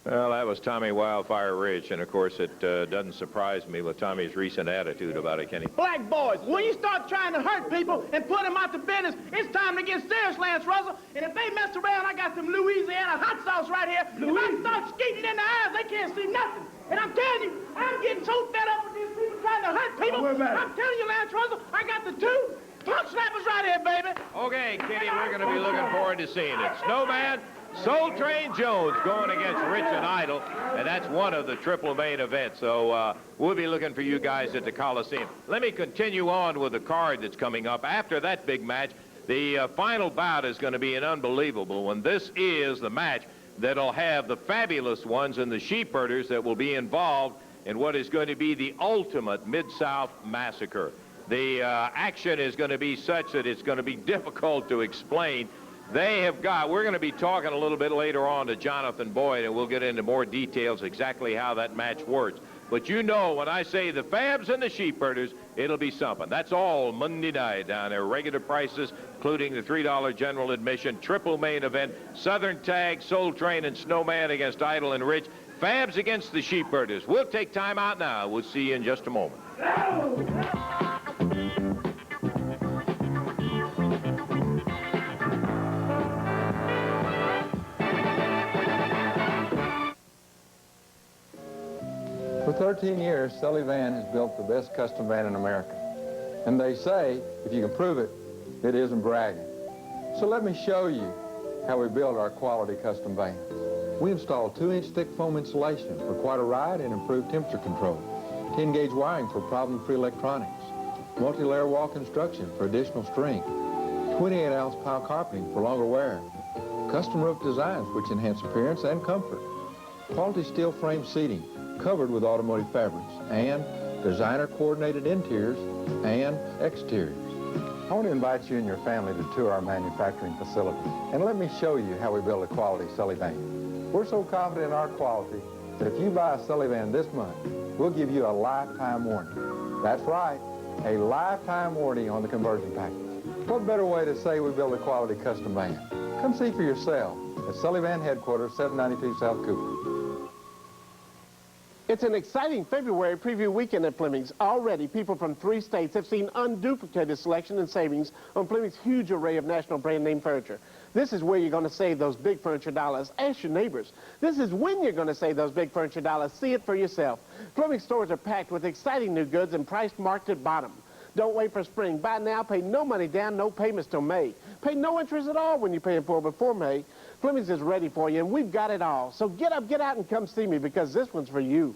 Well, that was Tommy Wildfire Rich, and of course it doesn't surprise me with Tommy's recent attitude about it, Kenny. Black boys, when you start trying to hurt people and put them out to business, it's time to get serious, Lance Russell. And if they mess around, I got some Louisiana hot sauce right here. If I start skeeting in the eyes, they can't see nothing. And I'm telling you, I'm getting so fed up with these people trying to hurt people. I'm telling you, Lance Russell, I got the two punk snappers right here, baby. Okay, Kenny, we're going to be looking forward to seeing it. Snowman, Soul Train Jones going against Rich and Idol, and that's one of the triple main events. So we'll be looking for you guys at the Coliseum. Let me continue on with the card that's coming up. After that big match, the final bout is going to be an unbelievable one. This is the match that'll have the Fabulous Ones and the Sheepherders that will be involved in what is going to be the ultimate Mid-South Massacre. The action is going to be such that it's going to be difficult to explain. They have got, we're going to be talking a little bit later on to Jonathan Boyd, and we'll get into more details exactly how that match works. But you know, when I say the Fabs and the Sheepherders, it'll be something. That's all Monday night down there. Regular prices, including the $3 general admission, triple main event, Southern Tag, Soul Train, and Snowman against Idol and Rich. Fabs against the Sheepherders. We'll take time out now. We'll see you in just a moment. For 13 years, Sully Van has built the best custom van in America. And they say, if you can prove it, it isn't bragging. So let me show you how we build our quality custom vans. We install 2-inch thick foam insulation for quite a ride and improved temperature control, 10-gauge wiring for problem-free electronics, multi-layer wall construction for additional strength, 28-ounce pile carpeting for longer wear, custom roof designs which enhance appearance and comfort, quality steel frame seating covered with automotive fabrics, and designer-coordinated interiors and exteriors. I want to invite you and your family to tour our manufacturing facilities, and let me show you how we build a quality Sully van. We're so confident in our quality that if you buy a Sully van this month, we'll give you a lifetime warranty. That's right, a lifetime warranty on the conversion package. What better way to say we build a quality custom van? Come see for yourself at Sully Van Headquarters, 792 South Cooper. It's an exciting February preview weekend at Fleming's. Already, people from 3 states have seen unduplicated selection and savings on Fleming's huge array of national brand name furniture. This is where you're going to save those big furniture dollars. Ask your neighbors. This is when you're going to save those big furniture dollars. See it for yourself. Fleming's stores are packed with exciting new goods and priced marked at bottom. Don't wait for spring. Buy now, pay no money down, no payments till May. Pay no interest at all when you pay it for before May. Fleming's is ready for you, and we've got it all. So get up, get out, and come see me, because this one's for you.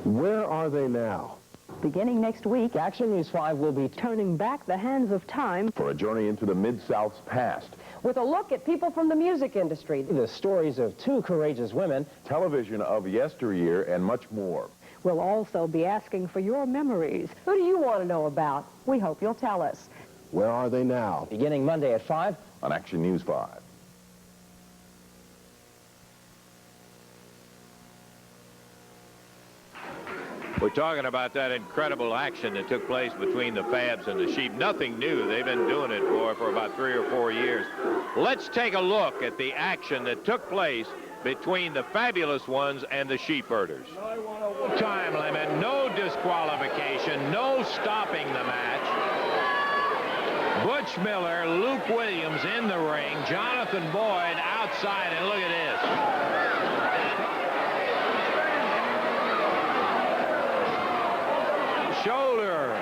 Where are they now? Beginning next week, Action News 5 will be turning back the hands of time For a journey into the Mid-South's past. with a look at people from the music industry. The stories of 2 courageous women. Television of yesteryear and much more. We'll also be asking for your memories. Who do you want to know about? We hope you'll tell us. Where are they now? Beginning Monday at 5 on Action News 5. We're talking about that incredible action that took place between the Fabs and the Sheep. Nothing new. They've been doing it for about 3 or 4 years. Let's take a look at the action that took place between the Fabulous Ones and the Sheepherders. Time limit, no disqualification, no stopping the match. Butch Miller, Luke Williams in the ring, Jonathan Boyd outside, and look at this. Shoulder.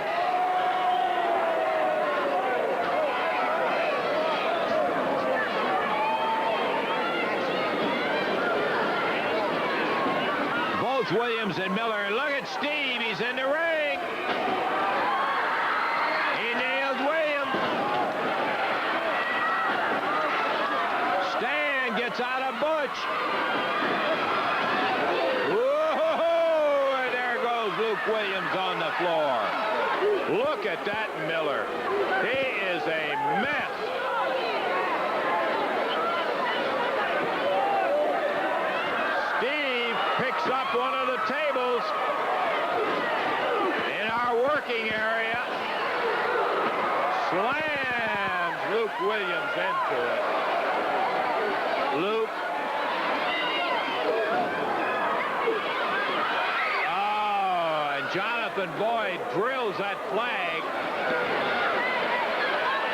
Both Williams and Miller. Look at Steve. He's in the ring. He nailed Williams. Stan gets out of Butch. Whoa! And there goes Luke Williams on the floor. Look at that Miller. He is a mess. Steve picks up one of the tables in our working area. Slams Luke Williams into it. Luke. Oh, and Jonathan Boyd drills that flag,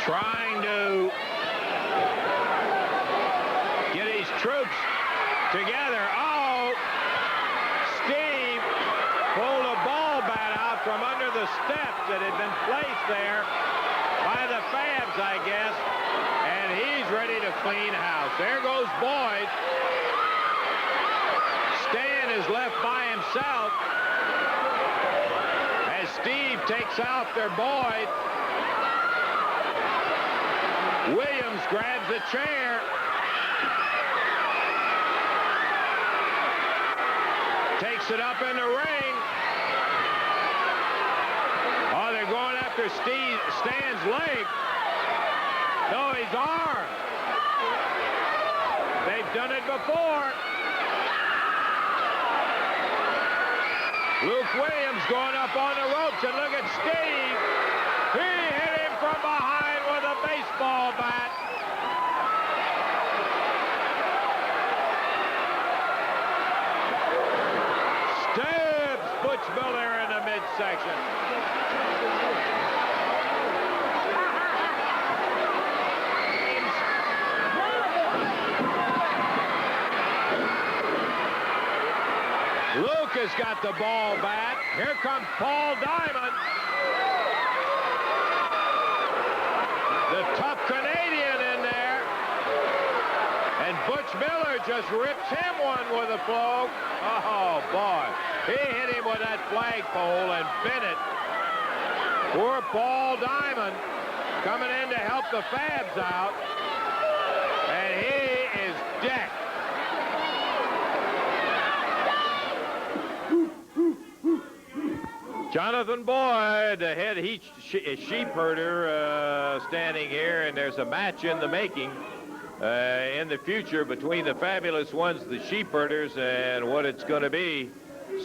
trying to get his troops together. Oh, Steve pulled a ball bat out from under the steps that had been placed there by the Fabs, I guess, and he's ready to clean house. There goes Boyd. Stan is left by himself as Steve takes out their Boyd. Williams grabs a chair. Takes it up in the ring. Oh, they're going after Stan's leg. No, his arm. They've done it before. Luke Williams going up on the ropes, and look at Steve. He hit him from behind with a baseball bat. Stabs Butch Miller in the midsection. Luke has got the ball back. Here comes Paul Diamond. The tough Canadian in there. And Butch Miller just rips him one with a flow. Oh, boy. He hit him with that flagpole and bent it. Poor Paul Diamond coming in to help the Fabs out. And he is decked. Jonathan Boyd, the head sheep herder, standing here, and there's a match in the making in the future between the fabulous ones, the sheep herders, and what it's going to be.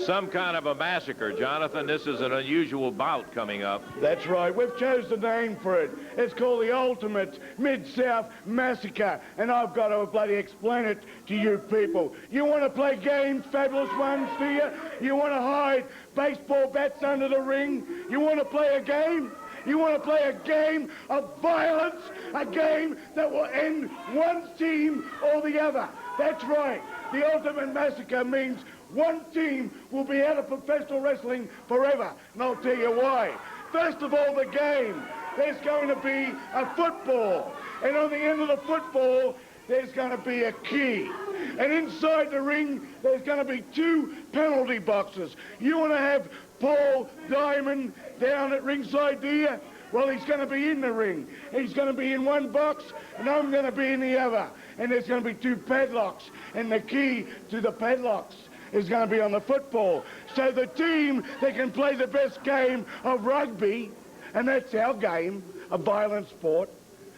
Some kind of a massacre. Jonathan, this is an unusual bout coming up. That's right. We've chosen the name for it. It's called the Ultimate Mid-South Massacre, and I've got to bloody explain it to you people. You want to play games, fabulous ones, do you? You want to hide baseball bats under the ring? You want to play a game? You want to play a game of violence, a game that will end one team or the other. That's right. The Ultimate Massacre means one team will be out of professional wrestling forever, and I'll tell you why. First of all, the game. There's going to be a football, and on the end of the football, there's going to be a key. And inside the ring, there's going to be 2 penalty boxes. You want to have Paul Diamond down at ringside, do you? Well, he's going to be in the ring. He's going to be in one box, and I'm going to be in the other. And there's going to be 2 padlocks, and the key to the padlocks is going to be on the football. So the team that can play the best game of rugby, and that's our game, a violent sport,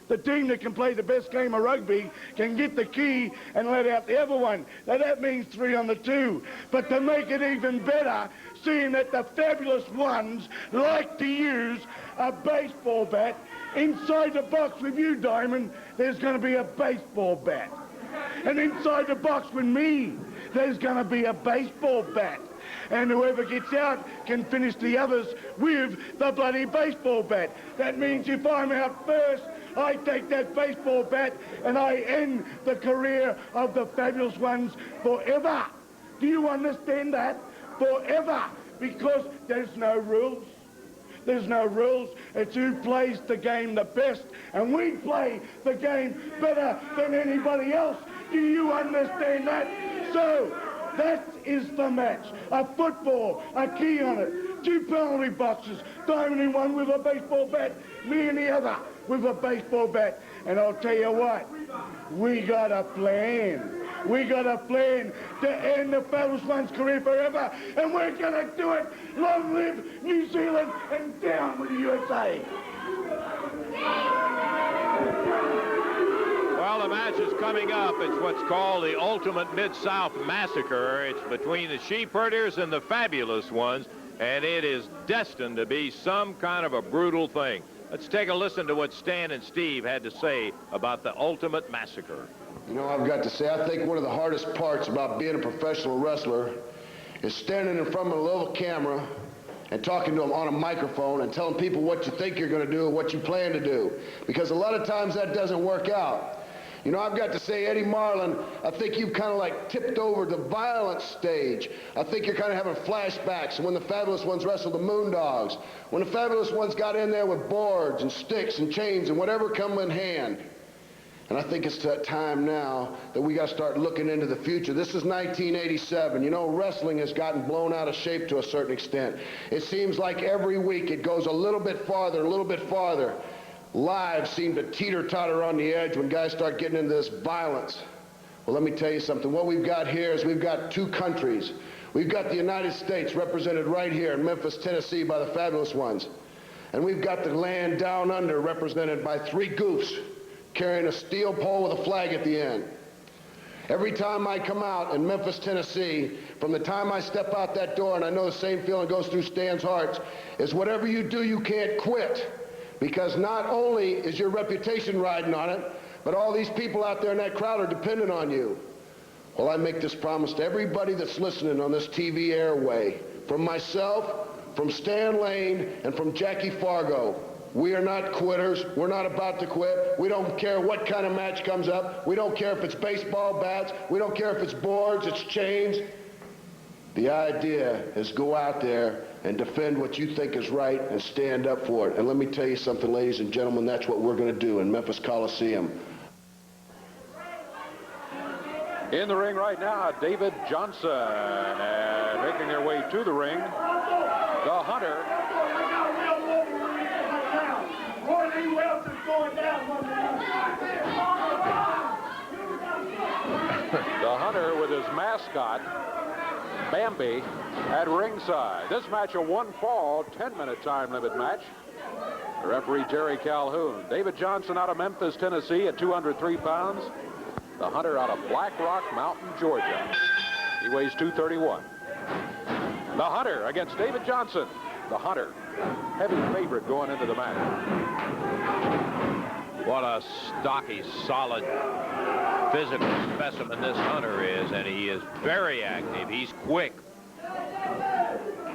the team that can play the best game of rugby can get the key and let out the other one. Now that means 3 on the 2. But to make it even better, seeing that the fabulous ones like to use a baseball bat, inside the box with you, Diamond, there's going to be a baseball bat. And inside the box with me, there's going to be a baseball bat. And whoever gets out can finish the others with the bloody baseball bat. That means if I'm out first, I take that baseball bat and I end the career of the fabulous ones forever. Do you understand that? Forever. Because there's no rules. There's no rules. It's who plays the game the best. And we play the game better than anybody else. Do you understand that? So, that is the match. A football, a key on it, 2 penalty boxes, Diamond in one with a baseball bat, me in the other with a baseball bat. And I'll tell you what, we got a plan. We're gonna plan to end the Fabulous One's career forever, and we're gonna do it. Long live New Zealand and down with the USA. Well, the match is coming up. It's what's called the Ultimate Mid-South Massacre. It's between the Sheepherders and the Fabulous Ones, and it is destined to be some kind of a brutal thing. Let's take a listen to what Stan and Steve had to say about the Ultimate Massacre. You know, I've got to say, I think one of the hardest parts about being a professional wrestler is standing in front of a little camera and talking to them on a microphone and telling people what you think you're going to do and what you plan to do. Because a lot of times that doesn't work out. You know, I've got to say, Eddie Marlin, I think you've kind of like tipped over the violence stage. I think you're kind of having flashbacks when the Fabulous Ones wrestled the Moondogs, when the Fabulous Ones got in there with boards and sticks and chains and whatever come in hand. And I think it's that time now that we got to start looking into the future. This is 1987. You know, wrestling has gotten blown out of shape to a certain extent. It seems like every week it goes a little bit farther, a little bit farther. Lives seem to teeter-totter on the edge when guys start getting into this violence. Well, let me tell you something. What we've got here is we've got two countries. We've got the United States represented right here in Memphis, Tennessee by the Fabulous Ones. And we've got the land down under represented by three goofs carrying a steel pole with a flag at the end. Every time I come out in Memphis, Tennessee, from the time I step out that door, and I know the same feeling goes through Stan's heart, is whatever you do, you can't quit. Because not only is your reputation riding on it, but all these people out there in that crowd are dependent on you. Well, I make this promise to everybody that's listening on this TV airway, from myself, from Stan Lane, and from Jackie Fargo. We are not quitters. We're not about to quit. We don't care what kind of match comes up. We don't care if it's baseball bats. We don't care if it's boards, it's chains. The idea is go out there and defend what you think is right and stand up for it. And let me tell you something, ladies and gentlemen, that's what we're going to do in Memphis Coliseum. In the ring right now, David Johnson, and making their way to the ring, the Hunter. The Hunter with his mascot, Bambi, at ringside. This match a one-fall, 10-minute time limit match. The referee, Jerry Calhoun. David Johnson out of Memphis, Tennessee at 203 pounds. The Hunter out of Black Rock Mountain, Georgia. He weighs 231. The Hunter against David Johnson. The Hunter, heavy favorite going into the match. What a stocky, solid, physical specimen this Hunter is, and he is very active. He's quick.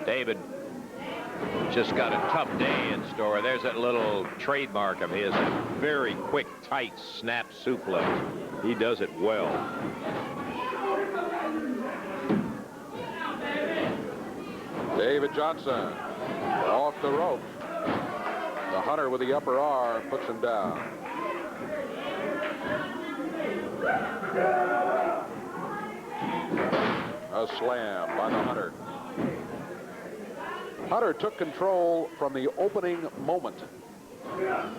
David just got a tough day in store. There's that little trademark of his, a very quick, tight snap suplex. He does it well. David Johnson off the rope. The Hunter with the upper arm puts him down. A slam by the Hunter. Hunter took control from the opening moment.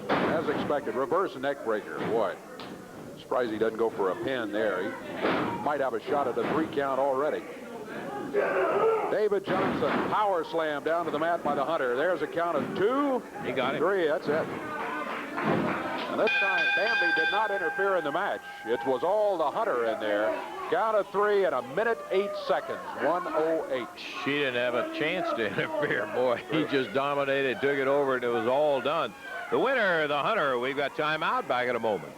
As expected, reverse neck breaker. Boy, surprised he doesn't go for a pin there. He might have a shot at a 3 count already. David Johnson, power slam down to the mat by the Hunter. There's a count of 2. He got it. 3, that's it. And this time, Bambi did not interfere in the match. It was all the Hunter in there. Count of 3 in 1:08 seconds, 1:08. She didn't have a chance to interfere, boy. He just dominated, took it over, and it was all done. The winner, the Hunter. We've got time out. Back in a moment.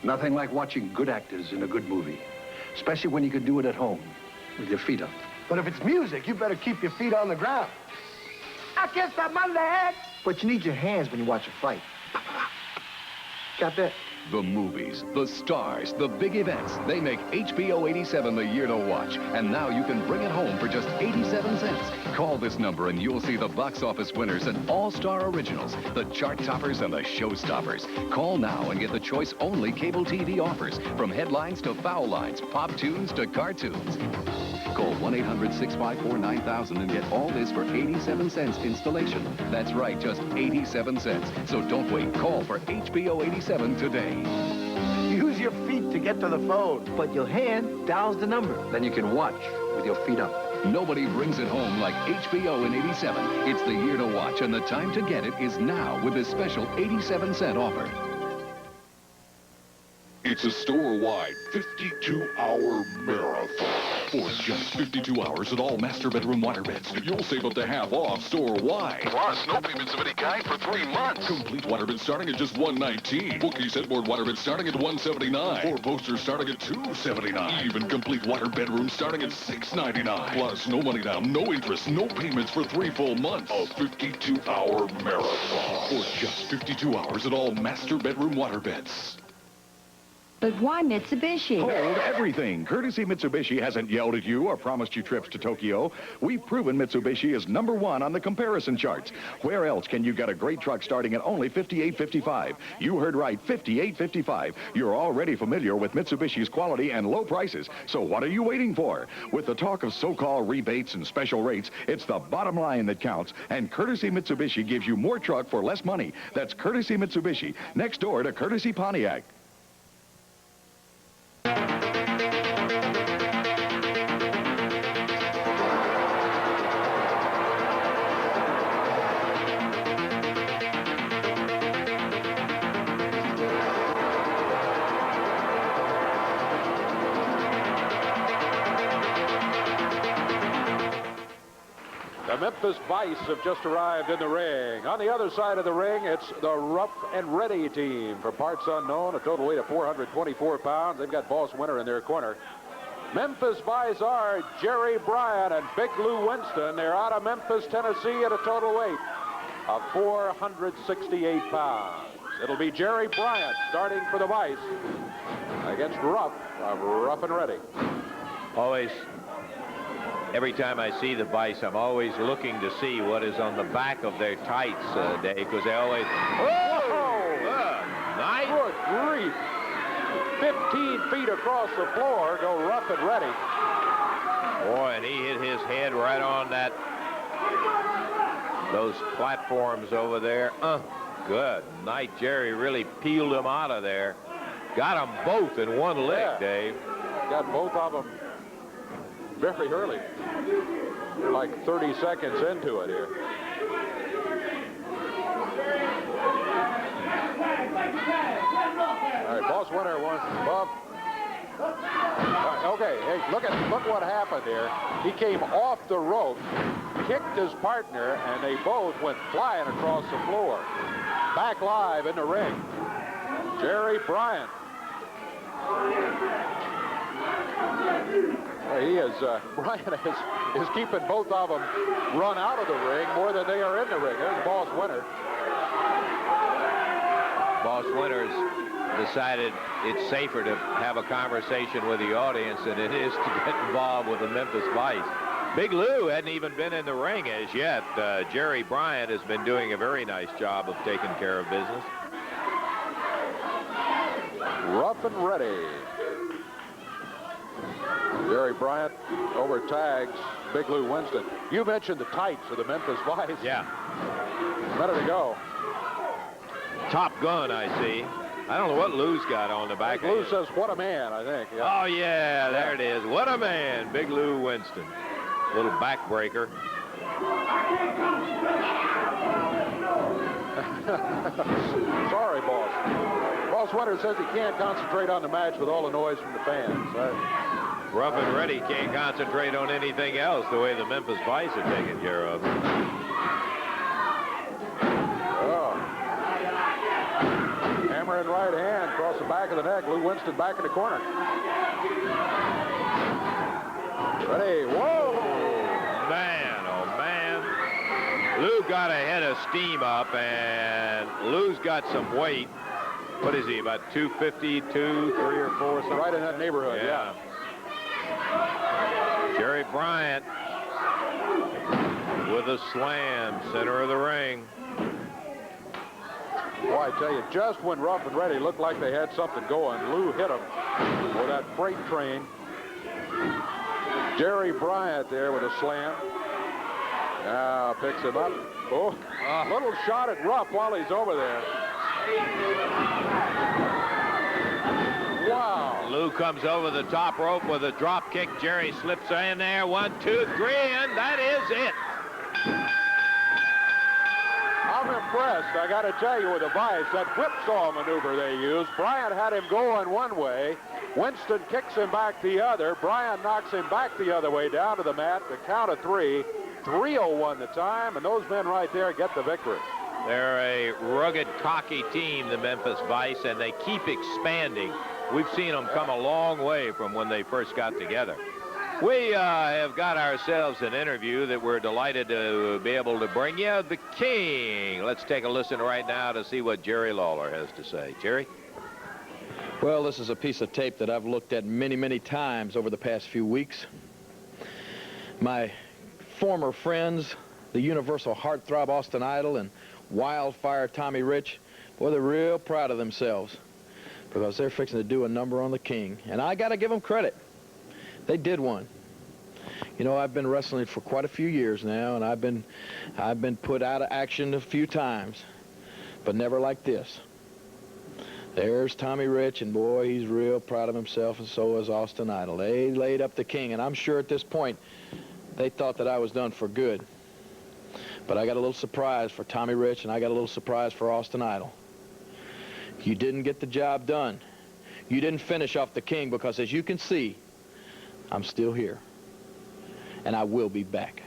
Nothing like watching good actors in a good movie, especially when you can do it at home with your feet up. But if it's music, you better keep your feet on the ground. I kiss my leg. But you need your hands when you watch a fight. Got that? The movies, the stars, the big events, they make HBO 87 the year to watch. And now you can bring it home for just 87 cents. Call this number and you'll see the box office winners and all-star originals, the chart toppers and the showstoppers. Call now and get the choice only cable TV offers, from headlines to foul lines, pop tunes to cartoons. Call 1-800-654-9000 and get all this for 87 cents installation. That's right, just 87 cents. So don't wait. Call for HBO 87 today. Use your feet to get to the phone, but your hand dials the number. Then you can watch with your feet up. Nobody brings it home like HBO in 87. It's the year to watch, and the time to get it is now with this special 87-cent offer. It's a store-wide 52-hour marathon. For just 52 hours at all master bedroom waterbeds, you'll save up to half off store-wide. Plus, no payments of any kind for 3 months. Complete waterbeds starting at just $119. Bookies headboard waterbeds starting at $179. 4 posters starting at $279. Even complete water bedrooms starting at $699. Plus, no money down, no interest, no payments for 3 full months. A 52-hour marathon. For just 52 hours at all master bedroom waterbeds. But why Mitsubishi? Hold everything. Courtesy Mitsubishi hasn't yelled at you or promised you trips to Tokyo. We've proven Mitsubishi is #1 on the comparison charts. Where else can you get a great truck starting at only $58.55? You heard right, $58.55. You're already familiar with Mitsubishi's quality and low prices. So what are you waiting for? With the talk of so-called rebates and special rates, it's the bottom line that counts. And Courtesy Mitsubishi gives you more truck for less money. That's Courtesy Mitsubishi, next door to Courtesy Pontiac. The Memphis Vice have just arrived in the ring. On the other side of the ring, it's the Rough and Ready team. For parts unknown, a total weight of 424 pounds. They've got Boss Winter in their corner. Memphis Vice are Jerry Bryant and Big Lou Winston. They're out of Memphis, Tennessee at a total weight of 468 pounds. It'll be Jerry Bryant starting for the Vice against Rough and Ready. Always, every time I see the Vice, I'm always looking to see what is on the back of their tights, Dave, because they always... Oh! Nice! Good grief! 15 feet across the floor go Rough and Ready. Boy, and he hit his head right on that... those platforms over there. Good night. Jerry really peeled them out of there. Got them both in one lick, Yeah. Dave. Got both of them very early. Like 30 seconds into it here. All right, Boss Winter wants Bob. Okay, hey, look what happened here. He came off the rope, kicked his partner, and they both went flying across the floor. Back live in the ring, Jerry Bryant. Bryant is keeping both of them run out of the ring more than they are in the ring. There's Boss Winter. Boss Winters decided it's safer to have a conversation with the audience than it is to get involved with the Memphis Vice. Big Lou hadn't even been in the ring as yet. Jerry Bryant has been doing a very nice job of taking care of business. Rough and Ready. Jerry Bryant over tags Big Lou Winston. You mentioned the tights of the Memphis Vice. Yeah. A minute ago. Top Gun, I see. I don't know what Lou's got on the back. Lou says, what a man, I think. Yeah. Oh, yeah, there it is. What a man, Big Lou Winston. Little backbreaker. Sorry, boss. Boss Winter says he can't concentrate on the match with all the noise from the fans. Rough and Ready can't concentrate on anything else the way the Memphis Vice are taken care of. Oh. Hammer in right hand across the back of the neck. Lou Winston back in the corner. Ready. Whoa! Man, oh, man. Lou got a head of steam up, and Lou's got some weight. What is he, about 252, 3 or 4? Something? Right in that neighborhood, yeah. Jerry Bryant with a slam, center of the ring. Boy, I tell you, just when Rough and Ready looked like they had something going, Lou hit him with that freight train. Jerry Bryant there with a slam. Now picks him up. Oh, little shot at Rupp while he's over there. Wow. Lou comes over the top rope with a drop kick. Jerry slips in there. 1, 2, 3, and that is it. I'm impressed, I got to tell you, with the Vice, that whipsaw maneuver they used. Bryant had him going one way. Winston kicks him back the other. Bryant knocks him back the other way down to the mat. The count of 3. 3:01 the time, and those men right there get the victory. They're a rugged, cocky team, the Memphis Vice, and they keep expanding. We've seen them come a long way from when they first got together. We have got ourselves an interview that we're delighted to be able to bring you, the King. Let's take a listen right now to see what Jerry Lawler has to say. Jerry? Well, this is a piece of tape that I've looked at many, many times over the past few weeks. My former friends, the Universal Heartthrob Austin Idol and Wildfire Tommy Rich, boy, they're real proud of themselves because they're fixing to do a number on the King. And I got to give them credit. They did one. You know, I've been wrestling for quite a few years now, and I've been put out of action a few times, but never like this. There's Tommy Rich, and boy, he's real proud of himself, and so is Austin Idol. They laid up the King, and I'm sure at this point they thought that I was done for good. But I got a little surprise for Tommy Rich, and I got a little surprise for Austin Idol. You didn't get the job done. You didn't finish off the King because, as you can see, I'm still here, and I will be back.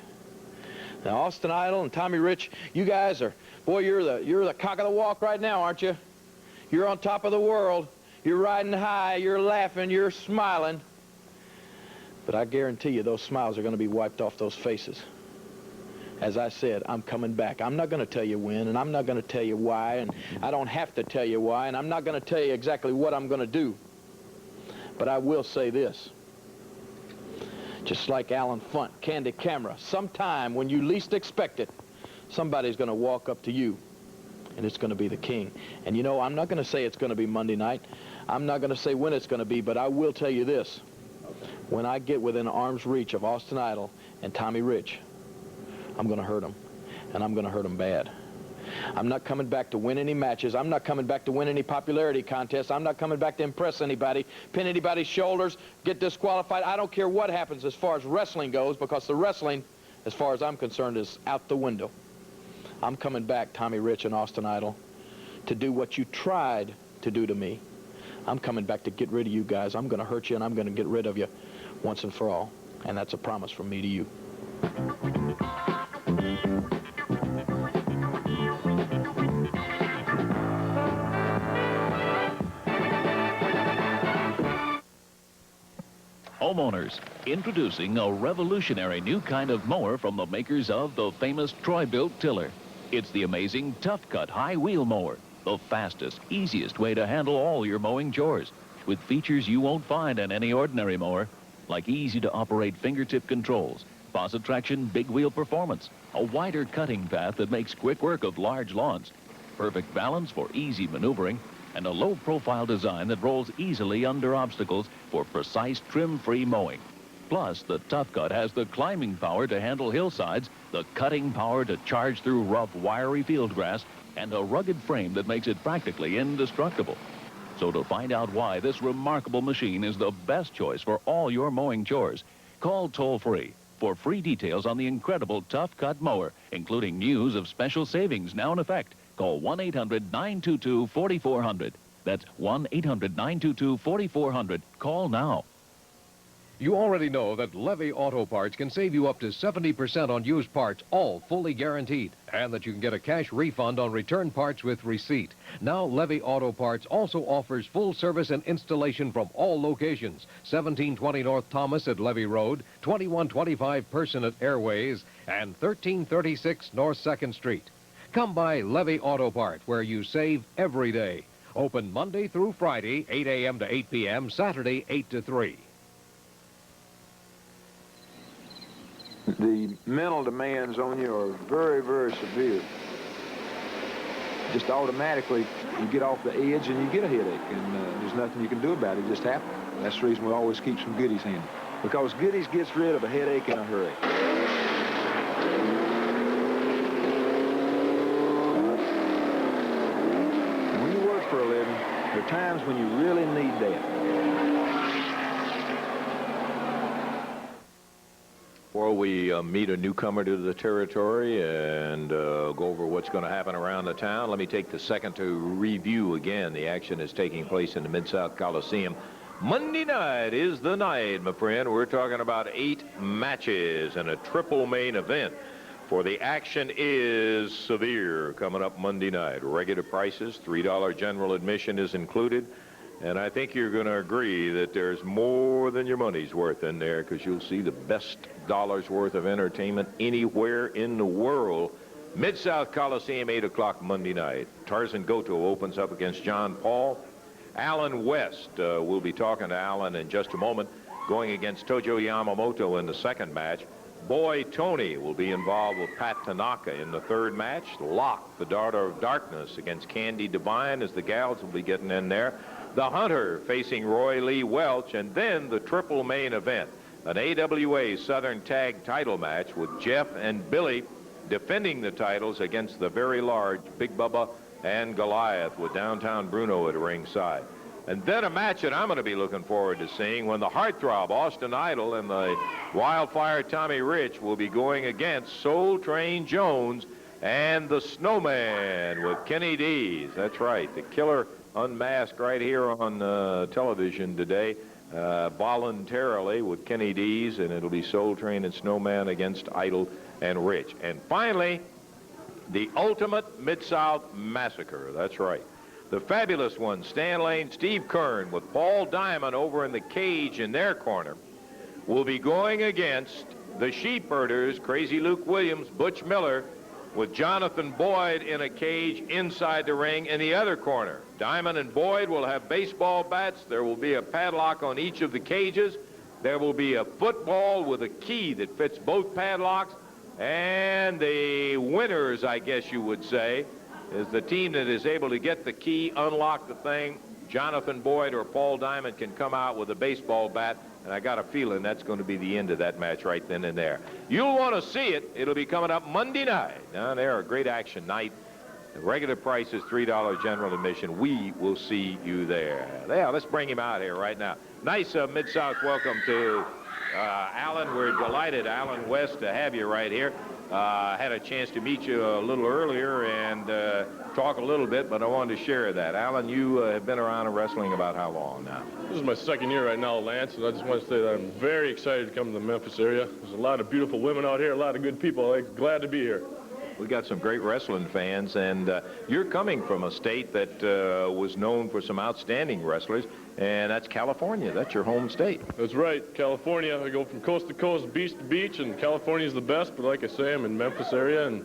Now, Austin Idol and Tommy Rich, you guys are, boy, you're the cock of the walk right now, aren't you? You're on top of the world. You're riding high. You're laughing. You're smiling. But I guarantee you those smiles are going to be wiped off those faces. As I said, I'm coming back. I'm not going to tell you when, and I'm not going to tell you why, and I don't have to tell you why, and I'm not going to tell you exactly what I'm going to do. But I will say this. Just like Alan Funt, Candid Camera, sometime when you least expect it, somebody's going to walk up to you, and it's going to be the King. And you know, I'm not going to say it's going to be Monday night. I'm not going to say when it's going to be, but I will tell you this. When I get within arm's reach of Austin Idol and Tommy Rich, I'm going to hurt them, and I'm going to hurt them bad. I'm not coming back to win any matches. I'm not coming back to win any popularity contests. I'm not coming back to impress anybody, pin anybody's shoulders, get disqualified. I don't care what happens as far as wrestling goes, because the wrestling, as far as I'm concerned, is out the window. I'm coming back, Tommy Rich and Austin Idol, to do what you tried to do to me. I'm coming back to get rid of you guys. I'm going to hurt you, and I'm going to get rid of you once and for all. And that's a promise from me to you. Homeowners, introducing a revolutionary new kind of mower from the makers of the famous Troy-built tiller. It's the amazing Tough Cut High Wheel Mower, the fastest, easiest way to handle all your mowing chores, with features you won't find in any ordinary mower, like easy-to-operate fingertip controls, faucet traction big wheel performance, a wider cutting path that makes quick work of large lawns, perfect balance for easy maneuvering, and a low-profile design that rolls easily under obstacles for precise trim-free mowing. Plus, the Tough Cut has the climbing power to handle hillsides, the cutting power to charge through rough, wiry field grass, and a rugged frame that makes it practically indestructible. So to find out why this remarkable machine is the best choice for all your mowing chores, call toll-free for free details on the incredible Tough Cut mower, including news of special savings now in effect. Call 1-800-922-4400. That's 1-800-922-4400. Call now. You already know that Levy Auto Parts can save you up to 70% on used parts, all fully guaranteed, and that you can get a cash refund on return parts with receipt. Now, Levy Auto Parts also offers full service and installation from all locations. 1720 North Thomas at Levy Road, 2125 Person at Airways, and 1336 North 2nd Street. Come by Levy Auto Parts, where you save every day. Open Monday through Friday, 8 a.m. to 8 p.m., Saturday, 8 to 3. The mental demands on you are very, very severe. Just automatically, you get off the edge and you get a headache, and there's nothing you can do about it. It just happens. That's the reason we always keep some goodies handy. because Goodies gets rid of a headache in a hurry. When you work for a living, there are times when you really need that. Before we meet a newcomer to the territory and go over what's going to happen around the town, let me take the second to review again. The action is taking place in the Mid-South Coliseum. Monday night is the night, my friend. We're talking about 8 matches and a triple main event. For the action is severe coming up Monday night. Regular prices, $3 general admission is included. And I think you're going to agree that there's more than your money's worth in there, because you'll see the best dollar's worth of entertainment anywhere in the world. Mid-South Coliseum, 8 o'clock Monday night. Tarzan Goto opens up against John Paul. Alan West, we'll be talking to Alan in just a moment, going against Tojo Yamamoto in the second match. Boy Tony will be involved with Pat Tanaka in the third match. Locke, the Daughter of Darkness, against Candy Devine, as the gals will be getting in there. The Hunter facing Roy Lee Welch, and then the triple main event, an AWA Southern Tag title match with Jeff and Billy defending the titles against the very large Big Bubba and Goliath, with Downtown Bruno at ringside. And then a match that I'm going to be looking forward to seeing, when the Heartthrob Austin Idol and the Wildfire Tommy Rich will be going against Soul Train Jones and the Snowman with Kenny Dees. That's right, the killer unmasked right here on television today, voluntarily, with Kenny Dees, and it'll be Soul Train and Snowman against Idol and Rich. And finally, the ultimate Mid-South Massacre. That's right. The fabulous one, Stan Lane, Steve Kern, with Paul Diamond over in the cage in their corner, will be going against the Sheepherders, Crazy Luke Williams, Butch Miller, with Jonathan Boyd in a cage inside the ring in the other corner. Diamond and Boyd will have baseball bats. There will be a padlock on each of the cages. There will be a football with a key that fits both padlocks. And the winners, I guess you would say, is the team that is able to get the key, unlock the thing. Jonathan Boyd or Paul Diamond can come out with a baseball bat, and I got a feeling that's going to be the end of that match right then and there. You'll want to see it. It'll be coming up Monday night. Down there, a great action night. The regular price is $3 general admission. We will see you there. Yeah, let's bring him out here right now. Nice Mid-South welcome to Alan. We're delighted, Alan West, to have you right here. Had a chance to meet you a little earlier and talk a little bit, but I wanted to share that. Alan, you have been around in wrestling about how long now? This is my second year right now, Lance, and I just want to say that I'm very excited to come to the Memphis area. There's a lot of beautiful women out here, a lot of good people. I'm glad to be here. We got some great wrestling fans, and you're coming from a state that was known for some outstanding wrestlers, and that's California. That's your home state. That's right, California. I go from coast to coast, beach to beach, and California's the best, but like I say, I'm in Memphis area, and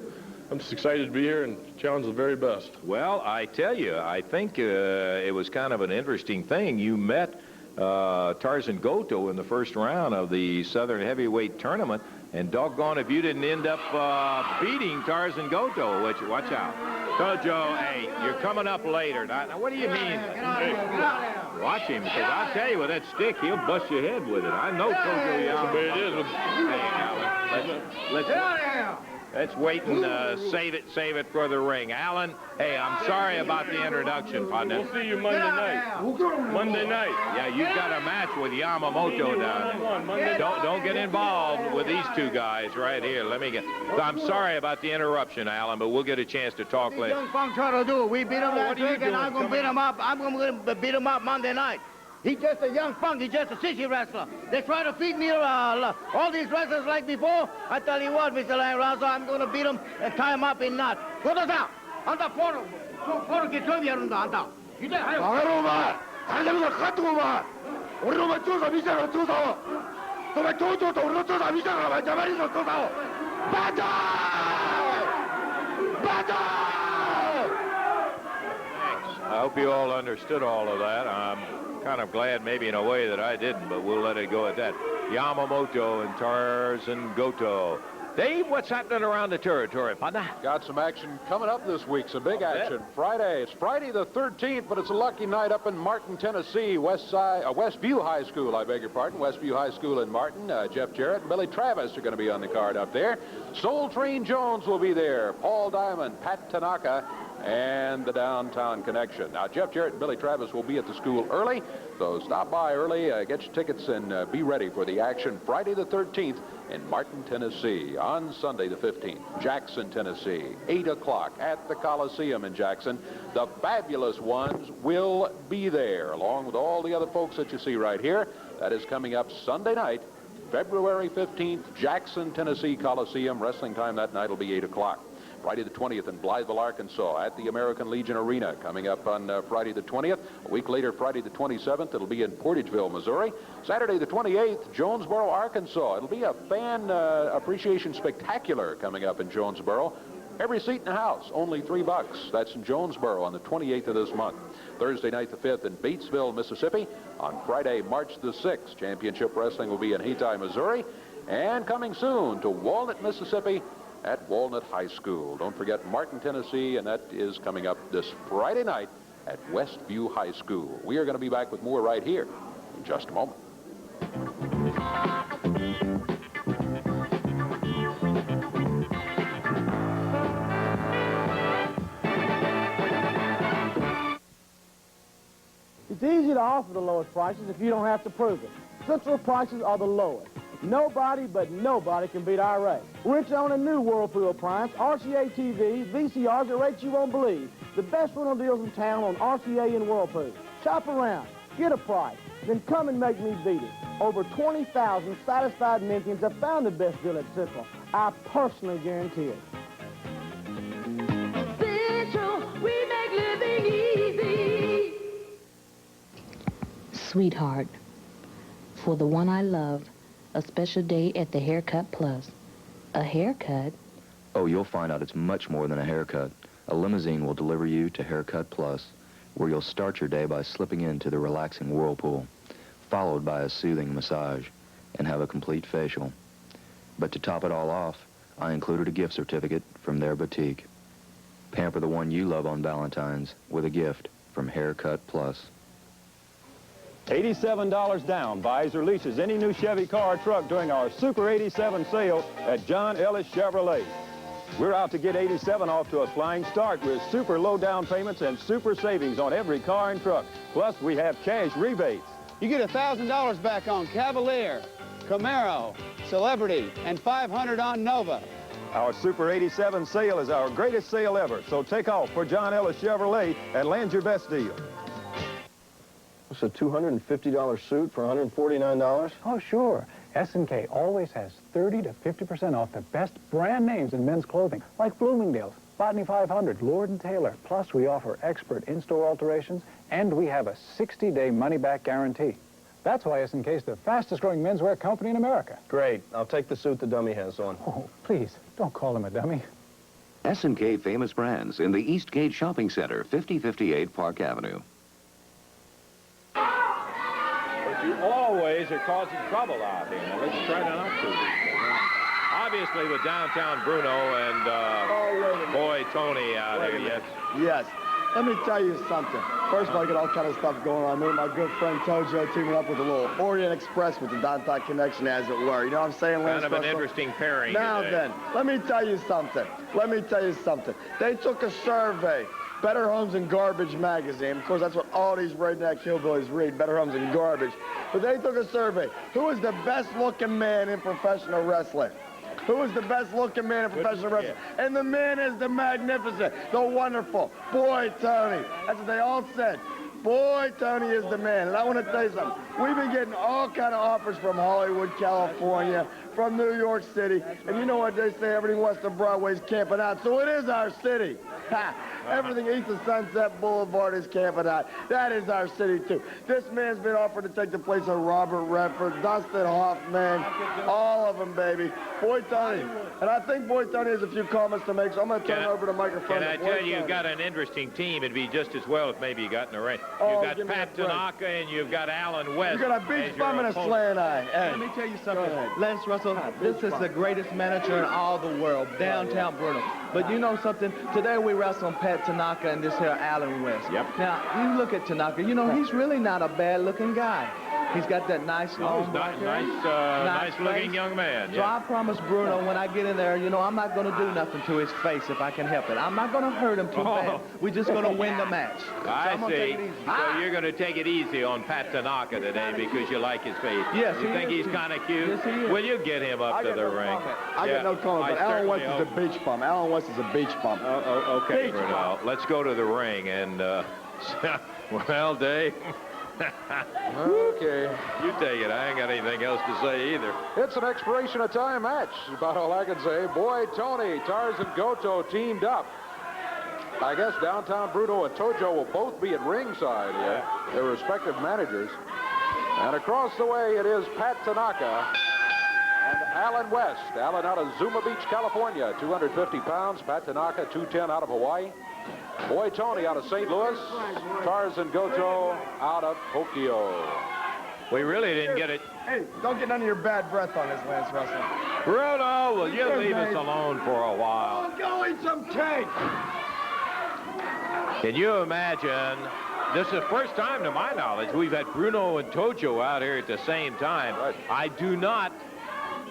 I'm just excited to be here and challenge the very best. Well, I tell you, I think it was kind of an interesting thing. You met Tarzan Goto in the first round of the Southern Heavyweight Tournament, and doggone if you didn't end up beating Tarzan Goto, which, watch out. Tojo, hey, you're coming up later. Now, what do you mean? Hey, watch him, because I'll tell you, with that stick, he'll bust your head with it. I know Tojo Yamamoto. That's the way it is. Hey, Alan, let's wait and save it for the ring. Alan, hey, I'm sorry about the introduction, partner. We'll see you Monday night. Monday night. Yeah, you've got a match with Yamamoto down there. Don't get involved with these two guys right here. I'm sorry about the interruption, Alan, but we'll get a chance to talk later. Young Funk try to do. We beat him last week, and I'm going to beat him up. I'm going to beat him up Monday night. He's just a young punk. He's just a sissy wrestler. They try to feed me all these wrestlers like before. I tell you what, Mr. Lanrazo, I'm going to beat him and tie him up in knots. Go to down. Anda poro. Poro que yo vieron anda. 아가로마, 달려서 카트고마. 우리로만 쪼서 미사로 쪼서. 너만 쪼쪼도 우리로 쪼서 미사가 말자말이서 쪼서. 빠져! 빠져! I hope you all understood all of that. I'm kind of glad maybe in a way that I didn't, but we'll let it go at that. Yamamoto and Tarzan Goto. Dave, what's happening around the territory, partner? Got some action coming up this week, some big action. Friday, it's Friday the 13th, but it's a lucky night up in Martin, Tennessee. Westview High School, I beg your pardon. Westview High School in Martin. Jeff Jarrett and Billy Travis are going to be on the card up there. Soul Train Jones will be there. Paul Diamond, Pat Tanaka, and the Downtown Connection. Now, Jeff Jarrett and Billy Travis will be at the school early, so stop by early, get your tickets, and be ready for the action Friday the 13th in Martin, Tennessee. On Sunday the 15th, Jackson, Tennessee, 8 o'clock at the Coliseum in Jackson. The fabulous ones will be there, along with all the other folks that you see right here. That is coming up Sunday night, February 15th, Jackson, Tennessee Coliseum. Wrestling time that night will be 8 o'clock. Friday the 20th in Blytheville, Arkansas at the American Legion Arena. Coming up on Friday the 20th. A week later, Friday the 27th, it'll be in Portageville, Missouri. Saturday the 28th, Jonesboro, Arkansas. It'll be a fan appreciation spectacular coming up in Jonesboro. Every seat in the house, only $3. That's in Jonesboro on the 28th of this month. Thursday night the 5th in Batesville, Mississippi. On Friday, March the 6th, Championship Wrestling will be in Hayti, Missouri. And coming soon to Walnut, Mississippi, at Walnut High School. Don't forget Martin, Tennessee, and that is coming up this Friday night at Westview High School. We are going to be back with more right here in just a moment. It's easy to offer the lowest prices if you don't have to prove it. Central prices are the lowest. Nobody but nobody can beat our rate. We're on a new Whirlpool appliance, RCA TV, VCRs at rates you won't believe. The best rental deals in town on RCA and Whirlpool. Shop around, get a price, then come and make me beat it. Over 20,000 satisfied Menkians have found the best deal at Central. I personally guarantee it. Central, we make living easy. Sweetheart, for the one I love, a special day at the Haircut Plus. A haircut? Oh, you'll find out it's much more than a haircut. A limousine will deliver you to Haircut Plus, where you'll start your day by slipping into the relaxing whirlpool, followed by a soothing massage, and have a complete facial. But to top it all off, I included a gift certificate from their boutique. Pamper the one you love on Valentine's with a gift from Haircut Plus. $87 down buys or leases any new Chevy car or truck during our Super 87 sale at John Ellis Chevrolet. We're out to get 87 off to a flying start with super low down payments and super savings on every car and truck. Plus, we have cash rebates. You get $1,000 back on Cavalier, Camaro, Celebrity, and $500 on Nova. Our Super 87 sale is our greatest sale ever, so take off for John Ellis Chevrolet and land your best deal. It's a $250 suit for $149? Oh, sure. S&K always has 30 to 50% off the best brand names in men's clothing, like Bloomingdale's, Botany 500, Lord & Taylor. Plus, we offer expert in-store alterations, and we have a 60-day money-back guarantee. That's why S&K is the fastest-growing menswear company in America. Great. I'll take the suit the dummy has on. Oh, please, don't call him a dummy. S&K Famous Brands in the Eastgate Shopping Center, 5058 Park Avenue. You always are causing trouble out here. Now, let's try not to. Obviously, with downtown Bruno and boy Tony out here, yes. Yes. Let me tell you something. First of all, I got all kind of stuff going on. Me and my good friend Tojo teaming up with a little Orient Express with the Downtown Connection, as it were. You know what I'm saying, Lance? Kind of an interesting pairing. Now today. then, let me tell you something. They took a survey. Better Homes and Garbage magazine. Of course, that's what all these redneck hillbillies read, Better Homes and Garbage. But they took a survey. Who is the best-looking man in professional wrestling? Who is the best-looking man in professional wrestling? And the man is the magnificent, the wonderful Boy Tony. That's what they all said. Boy, Tony is the man. And I want to tell you something. We've been getting all kind of offers from Hollywood, California, from New York City. And you know what they say, everything west of Broadway is camping out. So it is our city. Everything east of Sunset Boulevard is camping out. That is our city, too. This man's been offered to take the place of Robert Redford, Dustin Hoffman, all of them, baby. Boy, Tony. And I think Boy Tony has a few comments to make, so I'm going to turn over the microphone to Boy Tony. Can I tell you, you've Tony. got an interesting team. It'd be just as well if maybe you got in the ring. Oh, You've got Pat Tanaka and you've got Alan West. You got a beach bum and a slant eye. Hey. Let me tell you something. Lance Russell Russell, this is the greatest manager in all the world, downtown Bruno. But you know something? Today we wrestled Pat Tanaka and this here Alan West. Yep. Now, you look at Tanaka, you know, he's really not a bad-looking guy. He's got that nice long black hair. Nice-looking young man. So I promise Bruno, when I get in there, you know, I'm not going to do nothing to his face if I can help it. I'm not going to hurt him too bad. We're just going to win the match. I so see. So you're going to take it easy on Pat Tanaka today because you like his face. Yes, you think he's kind of cute? Yes, he is. Will you get him up to the ring? I get no comment, but Alan West is a beach bum. Alan West is a beach bum. Okay, Bruno. Let's go to the ring and, well, Dave. Okay. You take it. I ain't got anything else to say either. It's an expiration of time match. About all I can say. Boy, Tony, Tarzan Goto teamed up. I guess downtown Bruno and Tojo will both be at ringside. Their respective managers. And across the way, it is Pat Tanaka and Alan West. Alan out of Zuma Beach, California, 250 pounds. Pat Tanaka, 210 out of Hawaii. Boy Tony out of St. Louis. Tarzan Goto out of Tokyo. We really didn't get it. Hey, don't get none of your bad breath on this, Lance Russell. Bruno, will you leave us alone for a while? Go eat some cake. Can you imagine? This is the first time, to my knowledge, we've had Bruno and Tojo out here at the same time. Right. I do not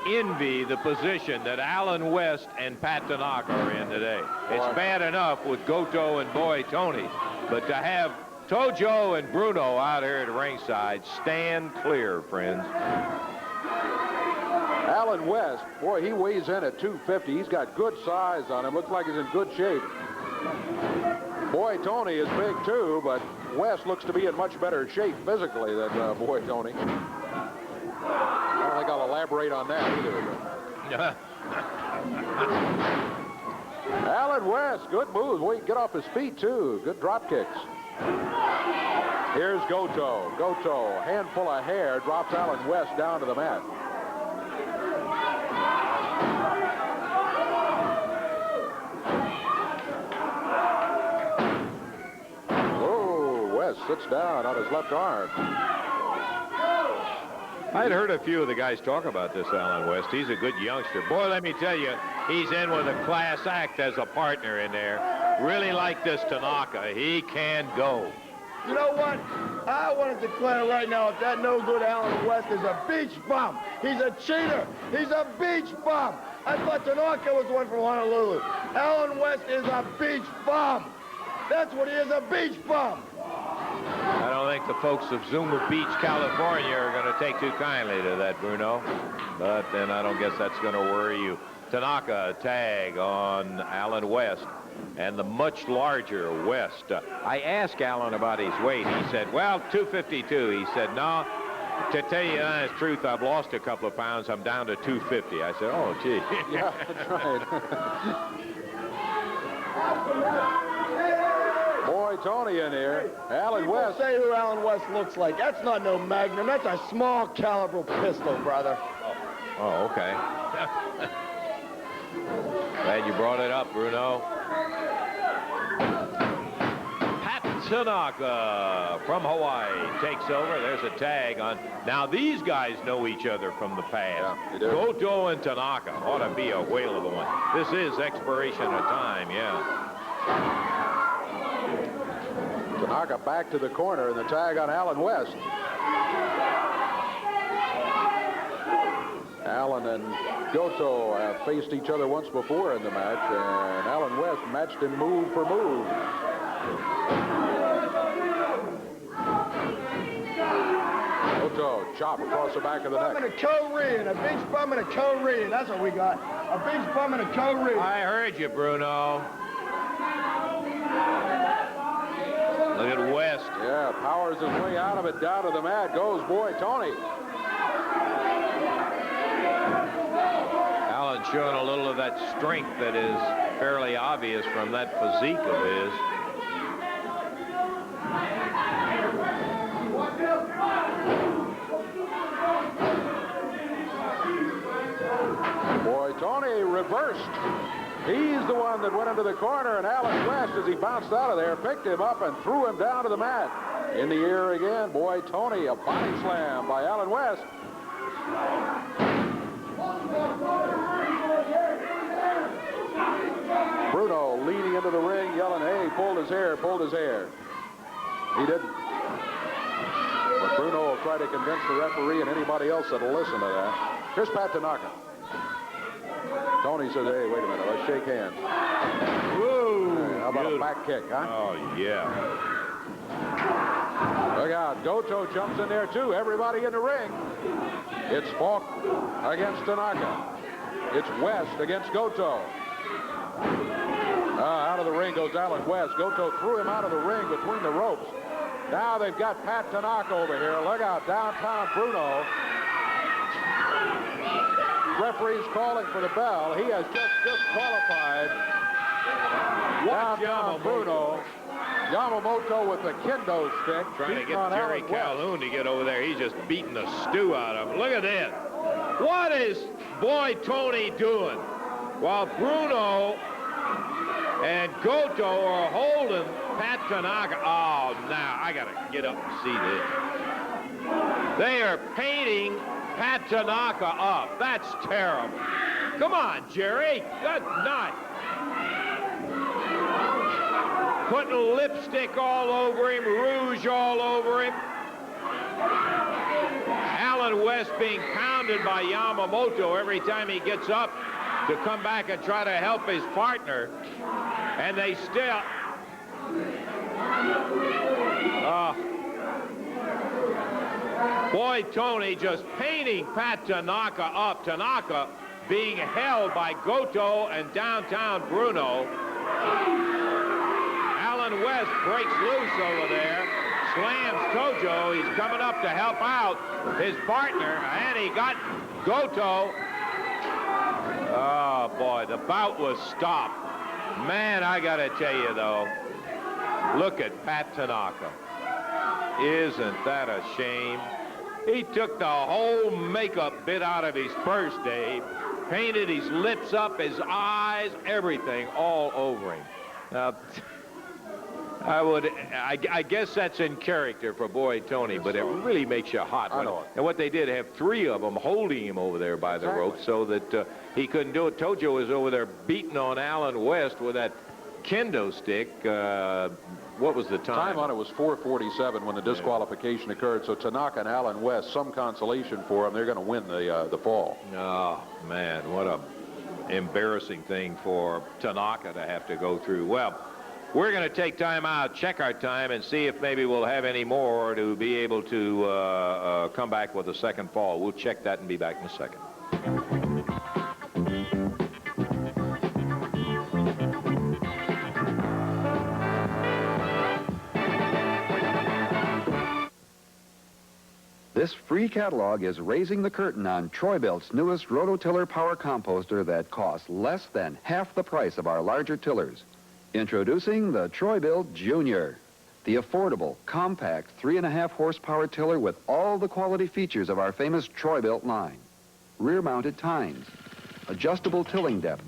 envy the position that Alan West and Pat Tanaka are in today. It's bad enough with Goto and Boy Tony, but to have Tojo and Bruno out here at ringside, stand clear, friends. Alan West, boy, he weighs in at 250. He's got good size on him. Looks like he's in good shape. Boy Tony is big too, but West looks to be in much better shape physically than Boy Tony. I don't think I'll elaborate on that either. Alan West, good moves. Well, he can get off his feet too. Good drop kicks. Here's Goto. Goto, handful of hair, drops Alan West down to the mat. West sits down on his left arm. I'd heard a few of the guys talk about this Alan West. He's a good youngster. Boy, let me tell you, he's in with a class act as a partner in there. Really like this Tanaka. He can go. You know what? I want to declare right now that no good Alan West is a beach bum. He's a cheater. He's a beach bum. I thought Tanaka was the one from Honolulu. Alan West is a beach bum. That's what he is, a beach bum. I don't think the folks of Zuma Beach, California are going to take too kindly to that, Bruno. But then I don't guess that's going to worry you. Tanaka tag on Alan West and the much larger West. I asked Alan about his weight. He said, well, 252. He said, no, to tell you the honest truth, I've lost a couple of pounds. I'm down to 250. I said, oh, gee. Yeah, that's right. Boy Tony in here. Alan West. Say who Alan West looks like. That's not no Magnum. That's a small caliber pistol, brother. Oh, okay. Glad you brought it up, Bruno. Pat Tanaka from Hawaii takes over. There's a tag on. Now, these guys know each other from the past. Yeah, they do. Goto and Tanaka ought to be a whale of a one. This is expiration of time, yeah. Tanaka back to the corner and the tag on Alan West. Alan and Goto have faced each other once before in the match, and Alan West matched him move for move. Goto chop across the back of the neck. A Korean, a beach bum and a Korean. That's what we got. A beach bum and a Korean. I heard you, Bruno. Look at West. Yeah, powers his way out of it, down to the mat goes Boy Tony. Alan showing a little of that strength that is fairly obvious from that physique of his. Boy Tony reversed. He's the one that went into the corner, and Alan West, as he bounced out of there, picked him up and threw him down to the mat. In the air again, Boy Tony, a body slam by Alan West. leaning into the ring, yelling, hey, pulled his hair, pulled his hair. He didn't. But Bruno will try to convince the referee and anybody else that'll listen to that. Here's Pat Tanaka. Tony says, hey, wait a minute, let's shake hands. Whoa! Hey, how about a back kick, huh? Oh, yeah. Look out, Goto jumps in there too. Everybody in the ring. It's Falk against Tanaka. It's West against Goto. Out of the ring goes Alan West. Goto threw him out of the ring between the ropes. Now they've got Pat Tanaka over here. Look out, downtown Bruno. Referee's calling for the bell. He has just disqualified downtown Bruno. Yamamoto with the kendo stick. Trying to get Jerry Calhoun to get over there. He's just beating the stew out of him. Look at this. What is boy Tony doing? While Bruno and Goto are holding Pat Tanaka. Oh, now I got to get up and see this. They are painting Pat Tanaka up. That's terrible. Come on, Jerry. Good night. Putting lipstick all over him, rouge all over him. Alan West being pounded by Yamamoto every time he gets up to come back and try to help his partner. And they still... boy, Tony just painting Pat Tanaka up. Tanaka being held by Goto and downtown Bruno. Alan West breaks loose over there, slams Tojo. He's coming up to help out his partner, and he got Goto. Oh, boy, the bout was stopped. Man, I got to tell you, though, look at Pat Tanaka. Isn't that a shame? He took the whole makeup bit out of his purse, Dave, painted his lips up, his eyes, everything all over him. Now, I guess that's in character for boy Tony, but it really makes you hot. And what they did, have three of them holding him over there by the rope so that he couldn't do it. Tojo was over there beating on Alan West with that kendo stick. What was the time? Time on it was 4:47 when the disqualification occurred. So Tanaka and Alan West, some consolation for them. They're going to win the fall. Oh, man, what a embarrassing thing for Tanaka to have to go through. Well, we're going to take time out, check our time, and see if maybe we'll have any more to be able to come back with a second fall. We'll check that and be back in a second. This free catalog is raising the curtain on Troy-Bilt's newest rototiller power composter that costs less than half the price of our larger tillers. Introducing the Troy-Bilt Junior, the affordable, compact 3.5 horsepower tiller with all the quality features of our famous Troy-Bilt line. Rear-mounted tines, adjustable tilling depth,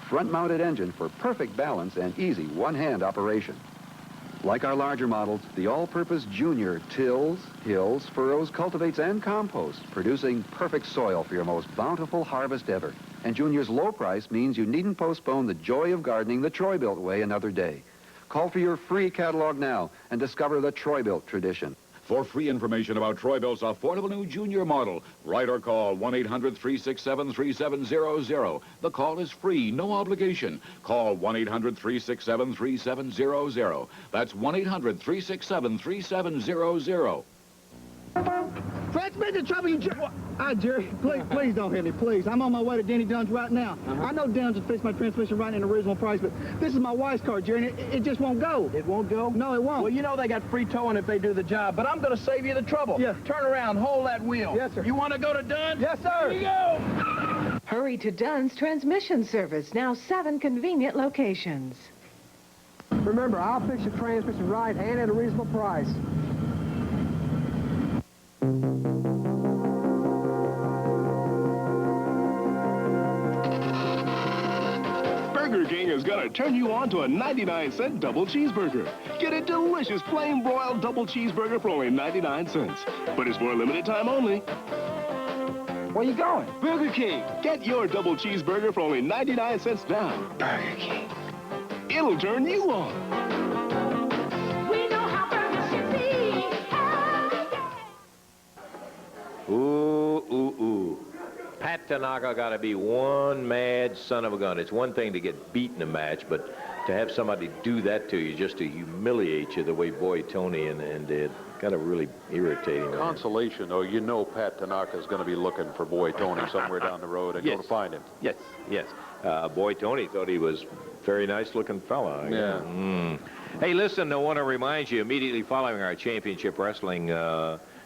front-mounted engine for perfect balance and easy one-hand operation. Like our larger models, the all-purpose Junior tills, hills, furrows, cultivates, and composts, producing perfect soil for your most bountiful harvest ever. And Junior's low price means you needn't postpone the joy of gardening the Troy-Bilt way another day. Call for your free catalog now and discover the Troy-Bilt tradition. For free information about Troy-Bilt's affordable new Junior model, write or call 1-800-367-3700. The call is free, no obligation. Call 1-800-367-3700. That's 1-800-367-3700. Transmission trouble, you jerk. Jerry, please don't hit me, please. I'm on my way to Danny Dunn's right now. I know Dunn's will fix my transmission right in the original price, but this is my wife's car, Jerry, and it just won't go. It won't go? No, it won't. Well, you know they got free towing if they do the job, but I'm going to save you the trouble. Yeah. Turn around, hold that wheel. Yes, sir. You want to go to Dunn? Yes, sir. Here you go. Hurry to Dunn's Transmission Service, now 7 convenient locations. Remember, I'll fix your transmission right and at a reasonable price. Burger King is going to turn you on to a 99-cent double cheeseburger. Get a delicious plain broiled double cheeseburger for only 99 cents. But it's for a limited time only. Where you going? Burger King. Get your double cheeseburger for only 99 cents now. Burger King. it'll turn you on. We know how burgers should be. Ooh, ooh, ooh. Pat Tanaka got to be one mad son of a gun. It's one thing to get beat in a match, but to have somebody do that to you just to humiliate you the way Boy Tony and did, got to really irritate him. Consolation, though, you know Pat Tanaka is going to be looking for Boy Tony somewhere down the road and Yes. go to find him. Yes, yes. Boy Tony thought he was a very nice-looking fella. Yeah. Hey, listen, I want to remind you, immediately following our championship wrestling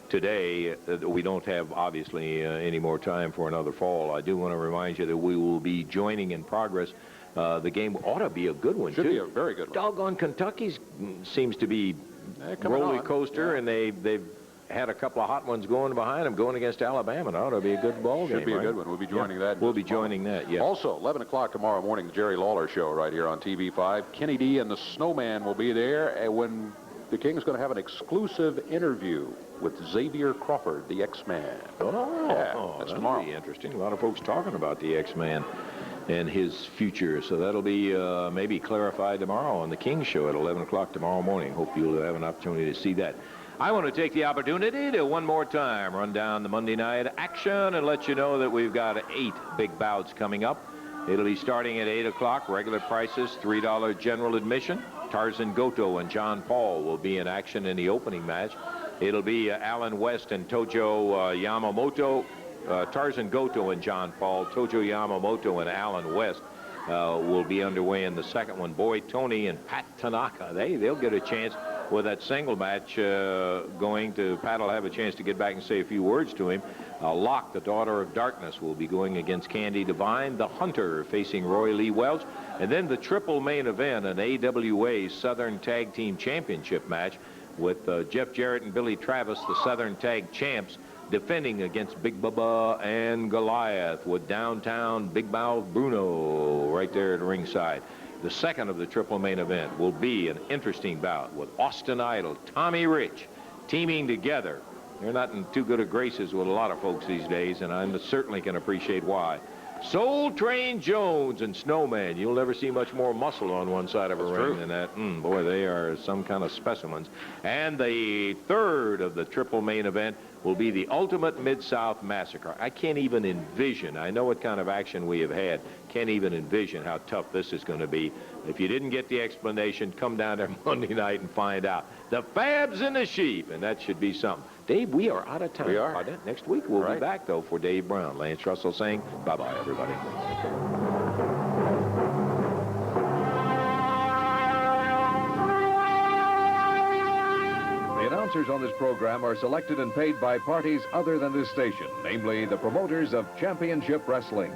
today, we don't have, obviously, any more time for another fall. I do want to remind you that we will be joining in progress. The game ought to be a good one, Should too. be a very good one. Doggone Kentucky seems to be roller coaster, and they've had a couple of hot ones going behind them, going against Alabama. It ought to be a good ball game. Should be a right? good one. We'll be joining that. We'll be joining that, yeah. Also, 11 o'clock tomorrow morning, the Jerry Lawler Show right here on TV-5. Kenny D and the Snowman will be there, and when the King's going to have an exclusive interview with Xavier Crawford, the X-Man. That's tomorrow. That'll be interesting. A lot of folks talking about the X-Man and his future. So that'll be maybe clarified tomorrow on the King Show at 11 o'clock tomorrow morning. Hope you'll have an opportunity to see that. I want to take the opportunity to one more time run down the Monday night action and let you know that we've got 8 big bouts coming up. It'll be starting at 8 o'clock. Regular prices, $3 general admission. Tarzan Goto and John Paul will be in action in the opening match. It'll be Alan West and Tojo Yamamoto. Tarzan Goto and John Paul, Tojo Yamamoto and Alan West will be underway in the second one. Boy Tony and Pat Tanaka, they'll get a chance with that single match going to. Pat will have a chance to get back and say a few words to him. Locke, the daughter of darkness, will be going against Candy Divine. The Hunter facing Roy Lee Welch. And then the triple main event, an AWA Southern Tag Team Championship match with Jeff Jarrett and Billy Travis, the Southern Tag Champs, defending against Big Bubba and Goliath with downtown Big Mouth Bruno right there at ringside. The second of the triple main event will be an interesting bout with Austin Idol, Tommy Rich, teaming together. They're not in too good of graces with a lot of folks these days, and I certainly can appreciate why. Soul Train Jones and Snowman. You'll never see much more muscle on one side of a ring than that. Boy, they are some kind of specimens. And the third of the triple main event will be the Ultimate Mid-South Massacre. I can't even envision. I know what kind of action we have had. Can't even envision how tough this is going to be. If you didn't get the explanation, come down there Monday night and find out. The Fabs and the Sheep, and that should be something. Dave, we are out of time. We are. Next week we'll be back, though, for Dave Brown. Lance Russell saying bye-bye, everybody. The announcers on this program are selected and paid by parties other than this station, namely the promoters of championship wrestling.